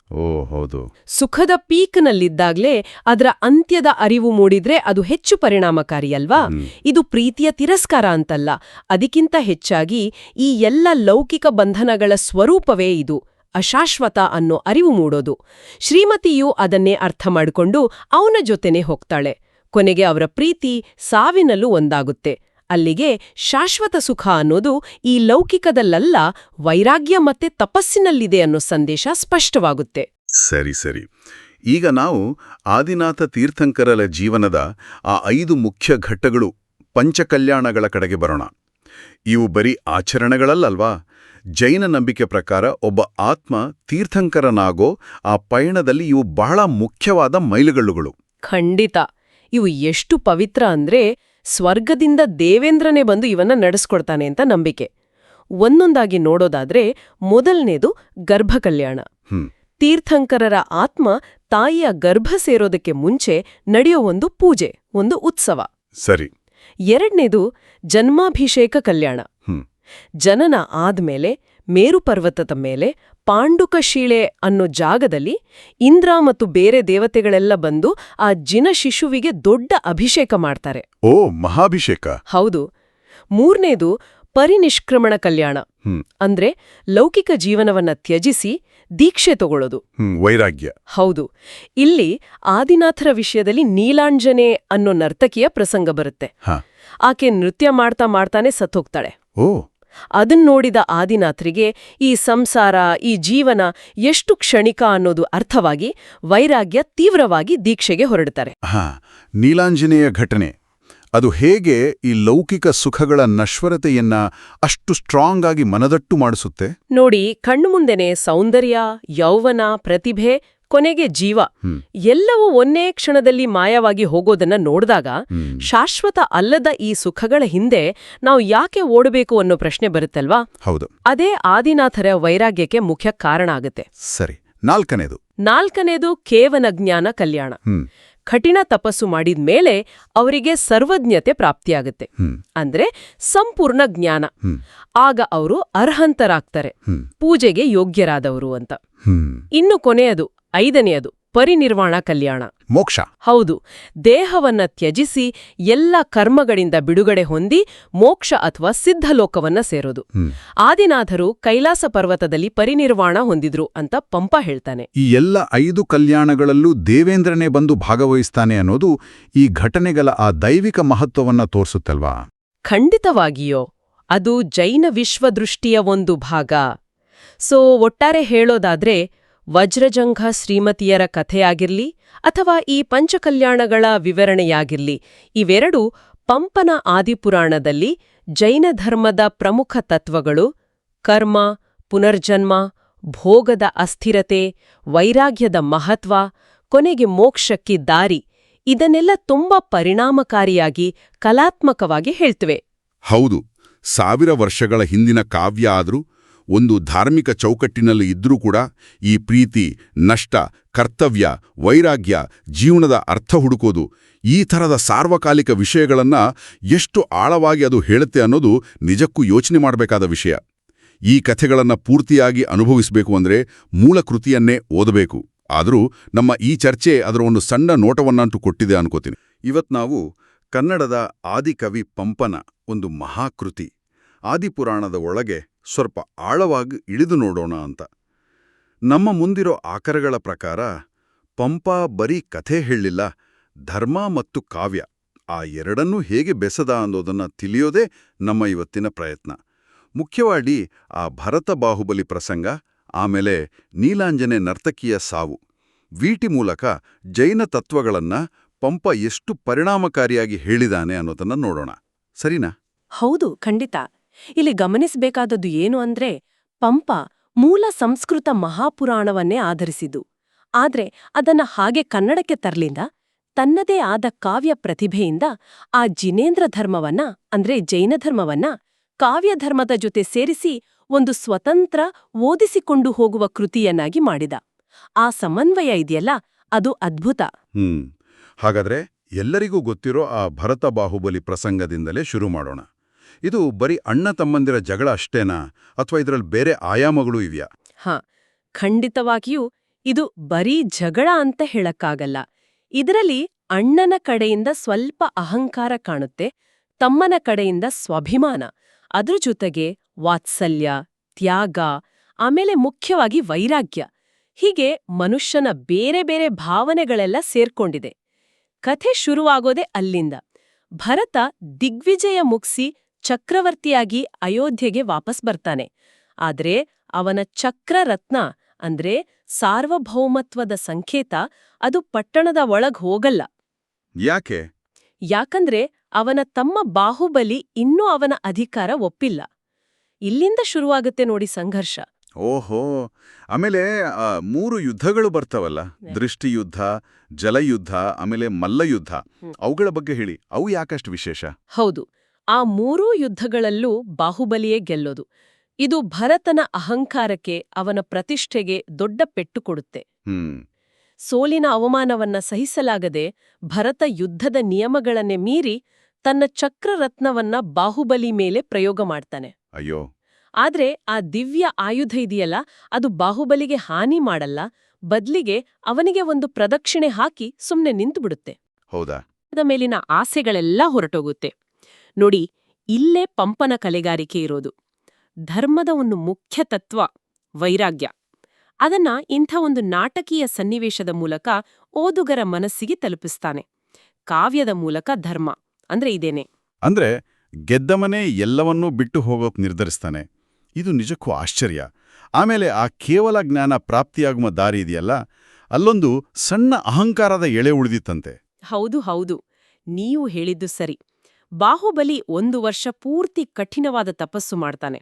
ಓ ಹೌದು. ಸುಖದ ಪೀಕ್ನಲ್ಲಿದ್ದಾಗ್ಲೇ ಅದರ ಅಂತ್ಯದ ಅರಿವು ಮೂಡಿದ್ರೆ ಅದು ಹೆಚ್ಚು ಪರಿಣಾಮಕಾರಿಯಲ್ವಾ? ಇದು ಪ್ರೀತಿಯ ತಿರಸ್ಕಾರ ಅಂತಲ್ಲ, ಅದಕ್ಕಿಂತ ಹೆಚ್ಚಾಗಿ ಈ ಎಲ್ಲ ಲೌಕಿಕ ಬಂಧನಗಳ ಸ್ವರೂಪವೇ ಇದು, ಅಶಾಶ್ವತ ಅನ್ನೋ ಅರಿವು ಮೂಡೋದು. ಶ್ರೀಮತಿಯು ಅದನ್ನೇ ಅರ್ಥ ಮಾಡಿಕೊಂಡು ಅವನ ಜೊತೆನೇ ಹೋಗ್ತಾಳೆ. ಕೊನೆಗೆ ಅವರ ಪ್ರೀತಿ ಸಾವಿನಲ್ಲೂ ಒಂದಾಗುತ್ತೆ. ಅಲ್ಲಿಗೆ ಶಾಶ್ವತ ಸುಖ ಅನ್ನೋದು ಈ ಲೌಕಿಕದಲ್ಲಲ್ಲ, ವೈರಾಗ್ಯ ಮತ್ತೆ ತಪಸ್ಸಿನಲ್ಲಿದೆ ಅನ್ನೋ ಸಂದೇಶ ಸ್ಪಷ್ಟವಾಗುತ್ತೆ. ಸರಿ ಸರಿ. ಈಗ ನಾವು ಆದಿನಾಥ ತೀರ್ಥಂಕರರ ಜೀವನದ ಆ 5 ಮುಖ್ಯ ಘಟ್ಟಗಳು, ಪಂಚಕಲ್ಯಾಣಗಳ ಕಡೆಗೆ ಬರೋಣ. ಇವು ಬರೀ ಆಚರಣೆಗಳಲ್ಲಲ್ವಾ? ಜೈನ ನಂಬಿಕೆ ಪ್ರಕಾರ ಒಬ್ಬ ಆತ್ಮ ತೀರ್ಥಂಕರನಾಗೋ ಆ ಪಯಣದಲ್ಲಿ ಇವು ಬಹಳ ಮುಖ್ಯವಾದ ಮೈಲುಗಲ್ಲುಗಳು. ಖಂಡಿತ. ಇವು ಎಷ್ಟು ಪವಿತ್ರ ಅಂದ್ರೆ, ಸ್ವರ್ಗದಿಂದ ದೇವೇಂದ್ರನೇ ಬಂದು ಇವನ್ನ ನಡೆಸ್ಕೊಡ್ತಾನೆ ಅಂತ ನಂಬಿಕೆ. ಒಂದೊಂದಾಗಿ ನೋಡೋದಾದ್ರೆ, ಮೊದಲನೇದು ಗರ್ಭಕಲ್ಯಾಣ. ತೀರ್ಥಂಕರರ ಆತ್ಮ ತಾಯಿಯ ಗರ್ಭ ಸೇರೋದಕ್ಕೆ ಮುಂಚೆ ನಡೆಯೋ ಒಂದು ಪೂಜೆ, ಒಂದು ಉತ್ಸವ. ಸರಿ. ಎರಡನೇದು ಜನ್ಮಾಭಿಷೇಕ ಕಲ್ಯಾಣ. ಹ್ಮ್. ಜನನ ಆದ್ಮೇಲೆ ಮೇರು ಪರ್ವತದ ಮೇಲೆ ಪಾಂಡುಕಶಿಲೆ ಅನ್ನೋ ಜಾಗದಲ್ಲಿ ಇಂದ್ರ ಮತ್ತು ಬೇರೆ ದೇವತೆಗಳೆಲ್ಲ ಬಂದು ಆ ಜಿನ ಶಿಶುವಿಗೆ ದೊಡ್ಡ ಅಭಿಷೇಕ ಮಾಡ್ತಾರೆ. ಓ, ಮಹಾಭಿಷೇಕ. ಹೌದು. ಮೂರನೇದು ಪರಿನಿಷ್ಕ್ರಮಣ ಕಲ್ಯಾಣ. ಅಂದ್ರೆ ಲೌಕಿಕ ಜೀವನವನ್ನ ತ್ಯಜಿಸಿ ದೀಕ್ಷೆ ತಗೊಳ್ಳೋದು. ವೈರಾಗ್ಯ. ಹೌದು. ಇಲ್ಲಿ ಆದಿನಾಥರ ವಿಷಯದಲ್ಲಿ ನೀಲಾಂಜನೆ ಅನ್ನೋ ನರ್ತಕಿಯ ಪ್ರಸಂಗ ಬರುತ್ತೆ. ಆಕೆ ನೃತ್ಯ ಮಾಡ್ತಾ ಮಾಡ್ತಾನೆ ಸತ್ತೋಗ್ತಾಳೆ. ಓ. ಅದನ್ ನೋಡಿದ ಆದಿನಾಥರಿಗೆ ಈ ಸಂಸಾರ, ಈ ಜೀವನ ಎಷ್ಟು ಕ್ಷಣಿಕ ಅನ್ನೋದು ಅರ್ಥವಾಗಿ ವೈರಾಗ್ಯ ತೀವ್ರವಾಗಿ ದೀಕ್ಷೆಗೆ ಹೊರಡ್ತಾರೆ. ನೀಲಾಂಜನೇಯ ಘಟನೆ ಅದು ಹೇಗೆ ಈ ಲೌಕಿಕ ಸುಖಗಳ ನಶ್ವರತೆಯನ್ನ ಅಷ್ಟು ಸ್ಟ್ರಾಂಗ್ ಆಗಿ ಮನದಟ್ಟು ಮಾಡಿಸುತ್ತೆ ನೋಡಿ. ಕಣ್ಣು ಮುಂದೆನೆ ಸೌಂದರ್ಯ, ಯೌವನ, ಪ್ರತಿಭೆ, ಕೊನೆಗೆ ಜೀವ ಎಲ್ಲವೂ ಒಂದೇ ಕ್ಷಣದಲ್ಲಿ ಮಾಯವಾಗಿ ಹೋಗೋದನ್ನ ನೋಡಿದಾಗ ಶಾಶ್ವತ ಅಲ್ಲದ ಈ ಸುಖಗಳ ಹಿಂದೆ ನಾವು ಯಾಕೆ ಓಡಬೇಕು ಅನ್ನೋ ಪ್ರಶ್ನೆ ಬರುತ್ತಲ್ವಾ? ಹೌದು. ಅದೇ ಆದಿನಾಥರ ವೈರಾಗ್ಯಕ್ಕೆ ಮುಖ್ಯ ಕಾರಣ ಆಗುತ್ತೆ. ಸರಿ. ನಾಲ್ಕನೇದು ಕೇವಲ ಜ್ಞಾನ ಕಲ್ಯಾಣ. ಕಠಿಣ ತಪಸ್ಸು ಮಾಡಿದ್ಮೇಲೆ ಅವರಿಗೆ ಸರ್ವಜ್ಞತೆ ಪ್ರಾಪ್ತಿಯಾಗುತ್ತೆ. ಅಂದ್ರೆ ಸಂಪೂರ್ಣ ಜ್ಞಾನ. ಆಗ ಅವರು ಅರ್ಹಂತರಾಗ್ತಾರೆ, ಪೂಜೆಗೆ ಯೋಗ್ಯರಾದವರು ಅಂತ. ಇನ್ನು ಕೊನೆಯದು, ಐದನೆಯದು ಪರಿನಿರ್ವಾಣ ಕಲ್ಯಾಣ, ಮೋಕ್ಷ. ಹೌದು. ದೇಹವನ್ನ ತ್ಯಜಿಸಿ ಎಲ್ಲ ಕರ್ಮಗಳಿಂದ ಬಿಡುಗಡೆ ಹೊಂದಿ ಮೋಕ್ಷ ಅಥವಾ ಸಿದ್ಧಲೋಕವನ್ನ ಸೇರೋದು. ಆದಿನಾಥರು ಕೈಲಾಸ ಪರ್ವತದಲ್ಲಿ ಪರಿನಿರ್ವಾಣ ಹೊಂದಿದ್ರು ಅಂತ ಪಂಪ ಹೇಳ್ತಾನೆ. ಈ ಎಲ್ಲ 5 ಕಲ್ಯಾಣಗಳಲ್ಲೂ ದೇವೇಂದ್ರನೇ ಬಂದು ಭಾಗವಹಿಸ್ತಾನೆ ಅನ್ನೋದು ಈ ಘಟನೆಗಳ ಆ ದೈವಿಕ ಮಹತ್ವವನ್ನ ತೋರಿಸುತ್ತಲ್ವಾ? ಖಂಡಿತವಾಗಿಯೋ. ಅದು ಜೈನ ವಿಶ್ವದೃಷ್ಟಿಯ ಒಂದು ಭಾಗ. ಒಟ್ಟಾರೆ ಹೇಳೋದಾದ್ರೆ ವಜ್ರಜಂಘ ಶ್ರೀಮತಿಯರ ಕಥೆಯಾಗಿರ್ಲಿ ಅಥವಾ ಈ ಪಂಚಕಲ್ಯಾಣಗಳ ವಿವರಣೆಯಾಗಿರ್ಲಿ, ಇವೆರಡೂ ಪಂಪನ ಆದಿಪುರಾಣದಲ್ಲಿ ಜೈನ ಧರ್ಮದ ಪ್ರಮುಖ ತತ್ವಗಳು ಕರ್ಮ, ಪುನರ್ಜನ್ಮ, ಭೋಗದ ಅಸ್ಥಿರತೆ, ವೈರಾಗ್ಯದ ಮಹತ್ವ, ಕೊನೆಗೆ ಮೋಕ್ಷಕ್ಕೆ ದಾರಿ, ಇದನ್ನೆಲ್ಲ ತುಂಬಾ ಪರಿಣಾಮಕಾರಿಯಾಗಿ ಕಲಾತ್ಮಕವಾಗಿ ಹೇಳ್ತವೆ. ಹೌದು. 1000 ವರ್ಷಗಳ ಹಿಂದಿನ ಕಾವ್ಯ ಆದ್ರೂ ಒಂದು ಧಾರ್ಮಿಕ ಚೌಕಟ್ಟಿನಲ್ಲಿ ಇದ್ರೂ ಕೂಡ ಈ ಪ್ರೀತಿ, ನಷ್ಟ, ಕರ್ತವ್ಯ, ವೈರಾಗ್ಯ, ಜೀವನದ ಅರ್ಥ ಹುಡುಕೋದು, ಈ ಥರದ ಸಾರ್ವಕಾಲಿಕ ವಿಷಯಗಳನ್ನ ಎಷ್ಟು ಆಳವಾಗಿ ಅದು ಹೇಳುತ್ತೆ ಅನ್ನೋದು ನಿಜಕ್ಕೂ ಯೋಚನೆ ಮಾಡಬೇಕಾದ ವಿಷಯ. ಈ ಕಥೆಗಳನ್ನ ಪೂರ್ತಿಯಾಗಿ ಅನುಭವಿಸಬೇಕು ಅಂದ್ರೆ ಮೂಲ ಕೃತಿಯನ್ನೇ ಓದಬೇಕು. ಆದರೂ ನಮ್ಮ ಈ ಚರ್ಚೆ ಅದರ ಒಂದು ಸಣ್ಣ ನೋಟವನ್ನಂತೂ ಕೊಟ್ಟಿದೆ ಅನ್ಕೋತೀನಿ. ಇವತ್ತು ನಾವು ಕನ್ನಡದ ಆದಿಕವಿ ಪಂಪನ ಒಂದು ಮಹಾಕೃತಿ ಆದಿಪುರಾಣದ ಒಳಗೆ ಸ್ವಲ್ಪ ಆಳವಾಗಿ ಇಳಿದು ನೋಡೋಣ ಅಂತ. ನಮ್ಮ ಮುಂದಿರೋ ಆಕರಗಳ ಪ್ರಕಾರ ಪಂಪ ಬರೀ ಕಥೆ ಹೇಳಿಲ್ಲ, ಧರ್ಮ ಮತ್ತು ಕಾವ್ಯ ಆ ಎರಡನ್ನೂ ಹೇಗೆ ಬೆಸೆದ ಅನ್ನೋದನ್ನ ತಿಳಿಯೋದೇ ನಮ್ಮ ಇವತ್ತಿನ ಪ್ರಯತ್ನ. ಮುಖ್ಯವಾಗಿ ಆ ಭರತ ಬಾಹುಬಲಿ ಪ್ರಸಂಗ, ಆಮೇಲೆ ನೀಲಾಂಜನೆ ನರ್ತಕಿಯ ಸಾವು, ವೀಟಿ ಮೂಲಕ ಜೈನ ತತ್ವಗಳನ್ನ ಪಂಪ ಎಷ್ಟು ಪರಿಣಾಮಕಾರಿಯಾಗಿ ಹೇಳಿದಾನೆ ಅನ್ನೋದನ್ನ ನೋಡೋಣ. ಸರಿನಾ? ಹೌದು, ಖಂಡಿತ. ಇಲ್ಲಿ ಗಮನಿಸಬೇಕಾದದ್ದು ಏನು ಅಂದ್ರೆ, ಪಂಪ ಮೂಲ ಸಂಸ್ಕೃತ ಮಹಾಪುರಾಣವನ್ನೇ ಆಧರಿಸಿದ್ದು. ಆದ್ರೆ ಅದನ್ನ ಹಾಗೆ ಕನ್ನಡಕ್ಕೆ ತರ್ಲಿಂದ ತನ್ನದೇ ಆದ ಕಾವ್ಯ ಪ್ರತಿಭೆಯಿಂದ ಆ ಜಿನೇಂದ್ರ ಧರ್ಮವನ್ನ ಅಂದ್ರೆ ಜೈನ ಧರ್ಮವನ್ನ ಕಾವ್ಯಧರ್ಮದ ಜೊತೆ ಸೇರಿಸಿ ಒಂದು ಸ್ವತಂತ್ರ ಓದಿಸಿಕೊಂಡು ಹೋಗುವ ಕೃತಿಯನ್ನಾಗಿ ಮಾಡಿದ. ಆ ಸಮನ್ವಯ ಇದೆಯಲ್ಲ, ಅದು ಅದ್ಭುತ. ಹಾಗಾದ್ರೆ ಎಲ್ಲರಿಗೂ ಗೊತ್ತಿರೋ ಆ ಭರತ ಬಾಹುಬಲಿ ಪ್ರಸಂಗದಿಂದಲೇ ಶುರು ಮಾಡೋಣ. ಇದು ಬರೀ ಅಣ್ಣ ತಮ್ಮಂದಿರ ಜಗಳ ಅಷ್ಟೇನಾ, ಅಥವಾ ಇದರಲ್ಲಿ ಬೇರೆ ಆಯಾಮಗಳೂ ಇವ್ಯಾ? ಖಂಡಿತವಾಗಿಯೂ ಇದು ಬರೀ ಜಗಳ ಅಂತ ಹೇಳಕ್ಕಾಗಲ್ಲ. ಇದರಲ್ಲಿ ಅಣ್ಣನ ಕಡೆಯಿಂದ ಸ್ವಲ್ಪ ಅಹಂಕಾರ ಕಾಣುತ್ತೆ, ತಮ್ಮನ ಕಡೆಯಿಂದ ಸ್ವಾಭಿಮಾನ, ಅದ್ರ ಜೊತೆಗೆ ವಾತ್ಸಲ್ಯ, ತ್ಯಾಗ, ಆಮೇಲೆ ಮುಖ್ಯವಾಗಿ ವೈರಾಗ್ಯ, ಹೀಗೆ ಮನುಷ್ಯನ ಬೇರೆ ಬೇರೆ ಭಾವನೆಗಳೆಲ್ಲ ಸೇರ್ಕೊಂಡಿದೆ. ಕಥೆ ಶುರುವಾಗೋದೆ ಅಲ್ಲಿಂದ. ಭರತ ದಿಗ್ವಿಜಯ ಮುಗ್ಸಿ ಚಕ್ರವರ್ತಿಯಾಗಿ ಅಯೋಧ್ಯೆಗೆ ವಾಪಸ್ ಬರ್ತಾನೆ. ಆದ್ರೆ ಅವನ ಚಕ್ರರತ್ನ ಅಂದ್ರೆ ಸಾರ್ವಭೌಮತ್ವದ ಸಂಕೇತ ಅದು ಪಟ್ಟಣದ ಒಳಗ್ ಹೋಗಲ್ಲ. ಯಾಕೆ? ಯಾಕಂದ್ರೆ ಅವನ ತಮ್ಮ ಬಾಹುಬಲಿ ಇನ್ನೂ ಅವನ ಅಧಿಕಾರ ಒಪ್ಪಿಲ್ಲ. ಇಲ್ಲಿಂದ ಶುರುವಾಗುತ್ತೆ ನೋಡಿ ಸಂಘರ್ಷ. ಓಹೋ, ಆಮೇಲೆ 3 ಯುದ್ಧಗಳು ಬರ್ತವಲ್ಲ, ದೃಷ್ಟಿಯುದ್ಧ, ಜಲಯುದ್ಧ, ಆಮೇಲೆ ಮಲ್ಲಯುದ್ಧ, ಅವುಗಳ ಬಗ್ಗೆ ಹೇಳಿ. ಅವು ಯಾಕಷ್ಟು ವಿಶೇಷ? ಹೌದು, ಆ 3 ಯುದ್ಧಗಳಲ್ಲೂ ಬಾಹುಬಲಿಯೇ ಗೆಲ್ಲೋದು. ಇದು ಭರತನ ಅಹಂಕಾರಕ್ಕೆ, ಅವನ ಪ್ರತಿಷ್ಠೆಗೆ ದೊಡ್ಡ ಪೆಟ್ಟು ಕೊಡುತ್ತೆ. ಸೋಲಿನ ಅವಮಾನವನ್ನ ಸಹಿಸಲಾಗದೆ ಭರತ ಯುದ್ಧದ ನಿಯಮಗಳನ್ನೇ ಮೀರಿ ತನ್ನ ಚಕ್ರರತ್ನವನ್ನ ಬಾಹುಬಲಿ ಮೇಲೆ ಪ್ರಯೋಗ ಮಾಡ್ತಾನೆ. ಅಯ್ಯೋ. ಆದ್ರೆ ಆ ದಿವ್ಯ ಆಯುಧ ಇದೆಯಲ್ಲ, ಅದು ಬಾಹುಬಲಿಗೆ ಹಾನಿ ಮಾಡಲ್ಲ, ಬದ್ಲಿಗೆ ಅವನಿಗೆ ಒಂದು ಪ್ರದಕ್ಷಿಣೆ ಹಾಕಿ ಸುಮ್ನೆ ನಿಂತುಬಿಡುತ್ತೆ. ಹೌದಾ? ಅದ ಮೇಲಿನ ಆಸೆಗಳೆಲ್ಲ ಹೊರಟೋಗುತ್ತೆ. ನೋಡಿ, ಇಲ್ಲೇ ಪಂಪನ ಕಲೆಗಾರಿಕೆ ಇರೋದು. ಧರ್ಮದ ಒಂದು ಮುಖ್ಯ ತತ್ವ ವೈರಾಗ್ಯ. ಅದನ್ನ ಇಂಥ ಒಂದು ನಾಟಕೀಯ ಸನ್ನಿವೇಶದ ಮೂಲಕ ಓದುಗರ ಮನಸ್ಸಿಗೆ ತಲುಪಿಸ್ತಾನೆ. ಕಾವ್ಯದ ಮೂಲಕ ಧರ್ಮ ಅಂದ್ರೆ ಇದೇನೆ. ಅಂದ್ರೆ ಗೆದ್ದವನೇ ಎಲ್ಲವನ್ನೂ ಬಿಟ್ಟು ಹೋಗೋಕ್ ನಿರ್ಧರಿಸ್ತಾನೆ. ಇದು ನಿಜಕ್ಕೂ ಆಶ್ಚರ್ಯ. ಆಮೇಲೆ ಆ ಕೇವಲ ಜ್ಞಾನ ಪ್ರಾಪ್ತಿಯಾಗುವ ದಾರಿ ಇದೆಯಲ್ಲ, ಅಲ್ಲೊಂದು ಸಣ್ಣ ಅಹಂಕಾರದ ಎಳೆ ಉಳಿದಿತ್ತಂತೆ. ಹೌದು, ನೀವು ಹೇಳಿದ್ದು ಸರಿ. ಬಾಹುಬಲಿ 1 ವರ್ಷ ಪೂರ್ತಿ ಕಠಿಣವಾದ ತಪಸ್ಸು ಮಾಡ್ತಾನೆ.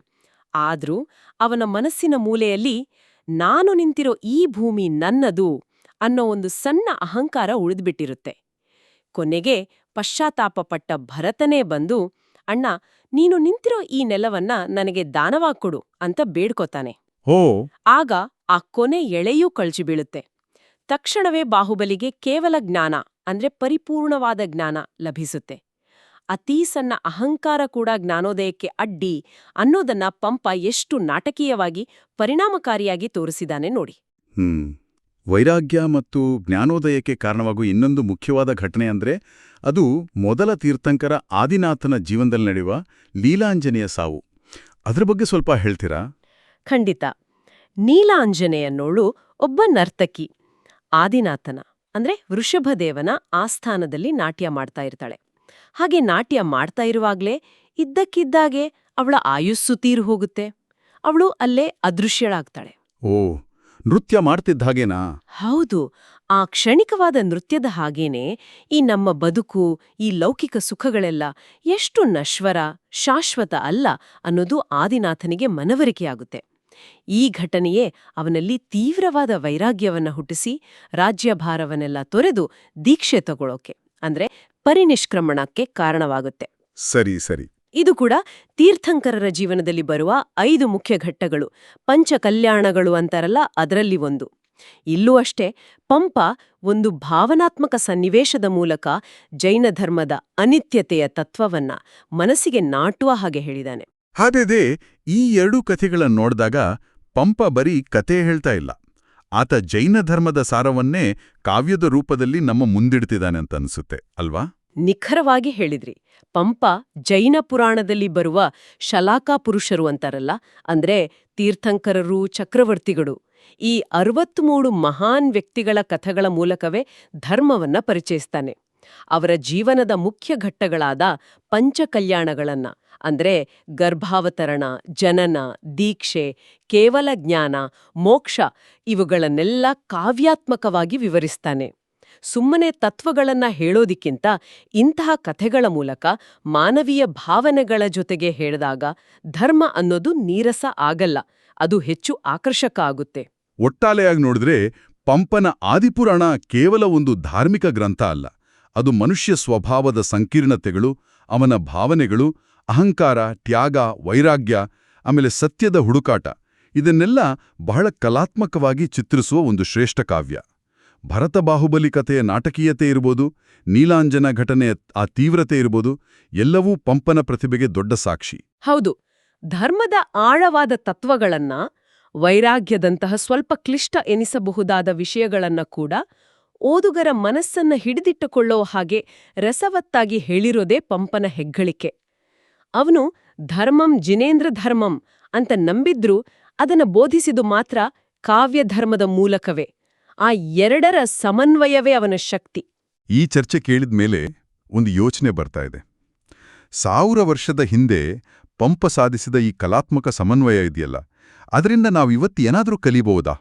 ಆದ್ರೂ ಅವನ ಮನಸ್ಸಿನ ಮೂಲೆಯಲ್ಲಿ ನಾನು ನಿಂತಿರೋ ಈ ಭೂಮಿ ನನ್ನದು ಅನ್ನೋ ಒಂದು ಸಣ್ಣ ಅಹಂಕಾರ ಉಳಿದ್ಬಿಟ್ಟಿರುತ್ತೆ. ಕೊನೆಗೆ ಪಶ್ಚಾತ್ತಾಪಪಟ್ಟ ಭರತನೇ ಬಂದು, ಅಣ್ಣ, ನೀನು ನಿಂತಿರೋ ಈ ನೆಲವನ್ನ ನನಗೆ ದಾನವಾಗ್ಕೊಡು ಅಂತ ಬೇಡ್ಕೋತಾನೆ. ಓ. ಆಗ ಆ ಕೊನೆ ಎಳೆಯೂ ಕಳ್ಚಿಬೀಳುತ್ತೆ. ತಕ್ಷಣವೇ ಬಾಹುಬಲಿಗೆ ಕೇವಲ ಜ್ಞಾನ ಅಂದ್ರೆ ಪರಿಪೂರ್ಣವಾದ ಜ್ಞಾನ ಲಭಿಸುತ್ತೆ. ಅತೀ ಸಣ್ಣ ಅಹಂಕಾರ ಕೂಡ ಜ್ಞಾನೋದಯಕ್ಕೆ ಅಡ್ಡಿ ಅನ್ನೋದನ್ನ ಪಂಪ ಎಷ್ಟು ನಾಟಕೀಯವಾಗಿ ಪರಿಣಾಮಕಾರಿಯಾಗಿ ತೋರಿಸಿದಾನೆ ನೋಡಿ. ವೈರಾಗ್ಯ ಮತ್ತು ಜ್ಞಾನೋದಯಕ್ಕೆ ಕಾರಣವಾಗುವ ಇನ್ನೊಂದು ಮುಖ್ಯವಾದ ಘಟನೆ ಅಂದ್ರೆ ಅದು ಮೊದಲ ತೀರ್ಥಂಕರ ಆದಿನಾಥನ ಜೀವನದಲ್ಲಿ ನಡೆಯುವ ಲೀಲಾಂಜನೇಯ ಸಾವು. ಅದ್ರ ಬಗ್ಗೆ ಸ್ವಲ್ಪ ಹೇಳ್ತೀರಾ? ಖಂಡಿತ. ನೀಲಾಂಜನೇಯನ್ನೋಳು ಒಬ್ಬ ನರ್ತಕಿ. ಆದಿನಾಥನ ಅಂದ್ರೆ ವೃಷಭದೇವನ ಆಸ್ಥಾನದಲ್ಲಿ ನಾಟ್ಯ ಮಾಡ್ತಾ ಇರ್ತಾಳೆ. ಹಾಗೆ ನಾಟ್ಯ ಮಾಡ್ತಾ ಇರುವಾಗ್ಲೇ ಇದ್ದಕ್ಕಿದ್ದಾಗೆ ಅವಳ ಆಯುಸ್ಸು ತೀರು ಹೋಗುತ್ತೆ. ಅವಳು ಅಲ್ಲೇ ಅದೃಶ್ಯಳಾಗ್ತಾಳೆ. ಓ, ನೃತ್ಯ ಮಾಡ್ತಿದ್ದ ಹಾಗೇನಾ? ಹೌದು. ಆ ಕ್ಷಣಿಕವಾದ ನೃತ್ಯದ ಹಾಗೇನೆ ಈ ನಮ್ಮ ಬದುಕು, ಈ ಲೌಕಿಕ ಸುಖಗಳೆಲ್ಲ ಎಷ್ಟು ನಶ್ವರ, ಶಾಶ್ವತ ಅಲ್ಲ ಅನ್ನೋದು ಆದಿನಾಥನಿಗೆ ಮನವರಿಕೆಯಾಗುತ್ತೆ. ಈ ಘಟನೆಯೇ ಅವನಲ್ಲಿ ತೀವ್ರವಾದ ವೈರಾಗ್ಯವನ್ನ ಹುಟ್ಟಿಸಿ ರಾಜ್ಯಭಾರವನ್ನೆಲ್ಲ ತೊರೆದು ದೀಕ್ಷೆ ತಗೊಳ್ಳೋಕೆ ಅಂದ್ರೆ ಪರಿನಿಷ್ಕ್ರಮಣಕ್ಕೆ ಕಾರಣವಾಗುತ್ತೆ. ಸರಿ. ಇದು ಕೂಡ ತೀರ್ಥಂಕರರ ಜೀವನದಲ್ಲಿ ಬರುವ 5 ಮುಖ್ಯ ಘಟ್ಟಗಳು, ಪಂಚಕಲ್ಯಾಣಗಳು ಅಂತಾರಲ್ಲ, ಅದರಲ್ಲಿ ಒಂದು. ಇಲ್ಲೂ ಅಷ್ಟೇ, ಪಂಪ ಒಂದು ಭಾವನಾತ್ಮಕ ಸನ್ನಿವೇಶದ ಮೂಲಕ ಜೈನ ಧರ್ಮದ ಅನಿತ್ಯತೆಯ ತತ್ವವನ್ನ ಮನಸ್ಸಿಗೆ ನಾಟುವ ಹಾಗೆ ಹೇಳಿದಾನೆ. ಹಾಗಾದ್ರೆ ಈ 2 ಕಥೆಗಳನ್ನು ನೋಡಿದಾಗ ಪಂಪ ಬರೀ ಕತೆ ಹೇಳ್ತಾ ಇಲ್ಲ, ಆತ ಜೈನ ಧರ್ಮದ ಸಾರವನ್ನೇ ಕಾವ್ಯದ ರೂಪದಲ್ಲಿ ನಮ್ಮ ಮುಂದಿಡ್ತಿದ್ದಾನೆ ಅಂತ ಅನ್ಸುತ್ತೆ ಅಲ್ವಾ? ನಿಖರವಾಗಿ ಹೇಳಿದ್ರಿ. ಪಂಪ ಜೈನ ಪುರಾಣದಲ್ಲಿ ಬರುವ ಶಲಾಕಾ ಪುರುಷರು ಅಂತಾರಲ್ಲ, ಅಂದ್ರೆ ತೀರ್ಥಂಕರರು, ಚಕ್ರವರ್ತಿಗಳು, ಈ 63 ಮಹಾನ್ ವ್ಯಕ್ತಿಗಳ ಕಥೆಗಳ ಮೂಲಕವೇ ಧರ್ಮವನ್ನ ಪರಿಚಯಿಸ್ತಾನೆ. ಅವರ ಜೀವನದ ಮುಖ್ಯ ಘಟ್ಟಗಳಾದ ಪಂಚಕಲ್ಯಾಣಗಳನ್ನ ಅಂದ್ರೆ ಗರ್ಭಾವತರಣ, ಜನನ, ದೀಕ್ಷೆ, ಕೇವಲ ಜ್ಞಾನ, ಮೋಕ್ಷ ಇವುಗಳನ್ನೆಲ್ಲ ಕಾವ್ಯಾತ್ಮಕವಾಗಿ ವಿವರಿಸ್ತಾನೆ. ಸುಮ್ಮನೆ ತತ್ವಗಳನ್ನ ಹೇಳೋದಿಕ್ಕಿಂತ ಇಂತಹ ಕಥೆಗಳ ಮೂಲಕ ಮಾನವೀಯ ಭಾವನೆಗಳ ಜೊತೆಗೆ ಹೇಳಿದಾಗ ಧರ್ಮ ಅನ್ನೋದು ನೀರಸ ಆಗಲ್ಲ, ಅದು ಹೆಚ್ಚು ಆಕರ್ಷಕ ಆಗುತ್ತೆ. ಒಟ್ಟಾಲೆಯಾಗಿ ನೋಡಿದ್ರೆ ಪಂಪನ ಆದಿಪುರಾಣ ಕೇವಲ ಒಂದು ಧಾರ್ಮಿಕ ಗ್ರಂಥ ಅಲ್ಲ, ಅದು ಮನುಷ್ಯ ಸ್ವಭಾವದ ಸಂಕೀರ್ಣತೆಗಳು, ಅವನ ಭಾವನೆಗಳು, ಅಹಂಕಾರ, ತ್ಯಾಗ, ವೈರಾಗ್ಯ, ಆಮೇಲೆ ಸತ್ಯದ ಹುಡುಕಾಟ ಇದನ್ನೆಲ್ಲ ಬಹಳ ಕಲಾತ್ಮಕವಾಗಿ ಚಿತ್ರಿಸುವ ಒಂದು ಶ್ರೇಷ್ಠ ಕಾವ್ಯ. ಭರತ ಬಾಹುಬಲಿ ಕಥೆಯ ನಾಟಕೀಯತೆ ಇರ್ಬೋದು, ನೀಲಾಂಜನ ಘಟನೆಯ ಆ ತೀವ್ರತೆ ಇರ್ಬೋದು, ಎಲ್ಲವೂ ಪಂಪನ ಪ್ರತಿಭೆಗೆ ದೊಡ್ಡ ಸಾಕ್ಷಿ. ಹೌದು. ಧರ್ಮದ ಆಳವಾದ ತತ್ವಗಳನ್ನ, ವೈರಾಗ್ಯದಂತಹ ಸ್ವಲ್ಪ ಕ್ಲಿಷ್ಟ ಎನಿಸಬಹುದಾದ ವಿಷಯಗಳನ್ನ ಕೂಡ ಓದುಗರ ಮನಸ್ಸನ್ನ ಹಿಡಿದಿಟ್ಟುಕೊಳ್ಳೋ ಹಾಗೆ ರಸವತ್ತಾಗಿ ಹೇಳಿರೋದೇ ಪಂಪನ ಹೆಗ್ಗಳಿಕೆ. ಅವನು ಧರ್ಮಂ ಜಿನೇಂದ್ರ ಧರ್ಮಂ ಅಂತ ನಂಬಿದ್ರೂ ಅದನ್ನ ಬೋಧಿಸಿದು ಮಾತ್ರ ಕಾವ್ಯಧರ್ಮದ ಮೂಲಕವೇ. ಆ 2ರ ಸಮನ್ವಯವೇ ಅವನ ಶಕ್ತಿ. ಈ ಚರ್ಚೆ ಕೇಳಿದ ಮೇಲೆ ಒಂದು ಯೋಚನೆ ಬರ್ತಾ ಇದೆ. 1000 ವರ್ಷದ ಹಿಂದೆ ಪಂಪ ಸಾಧಿಸಿದ ಈ ಕಲಾತ್ಮಕ ಸಮನ್ವಯ ಇದೆಯಲ್ಲ, ಅದರಿಂದ ನಾವಿವತ್ತು ಏನಾದರೂ ಕಲಿಬಹುದಾ?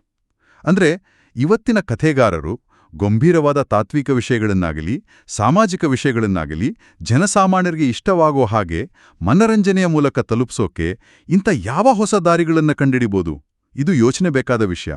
ಅಂದ್ರೆ ಇವತ್ತಿನ ಕಥೆಗಾರರು ಗಂಭೀರವಾದ ತಾತ್ವಿಕ ವಿಷಯಗಳನ್ನಾಗಲಿ, ಸಾಮಾಜಿಕ ವಿಷಯಗಳನ್ನಾಗಲಿ ಜನಸಾಮಾನ್ಯರಿಗೆ ಇಷ್ಟವಾಗೋ ಹಾಗೆ ಮನರಂಜನೆಯ ಮೂಲಕ ತಲುಪಿಸೋಕೆ ಇಂಥ ಯಾವ ಹೊಸ ದಾರಿಗಳನ್ನು ಕಂಡಿಡಿಬೋದು? ಇದು ಯೋಚನೆ ಬೇಕಾದ ವಿಷಯ.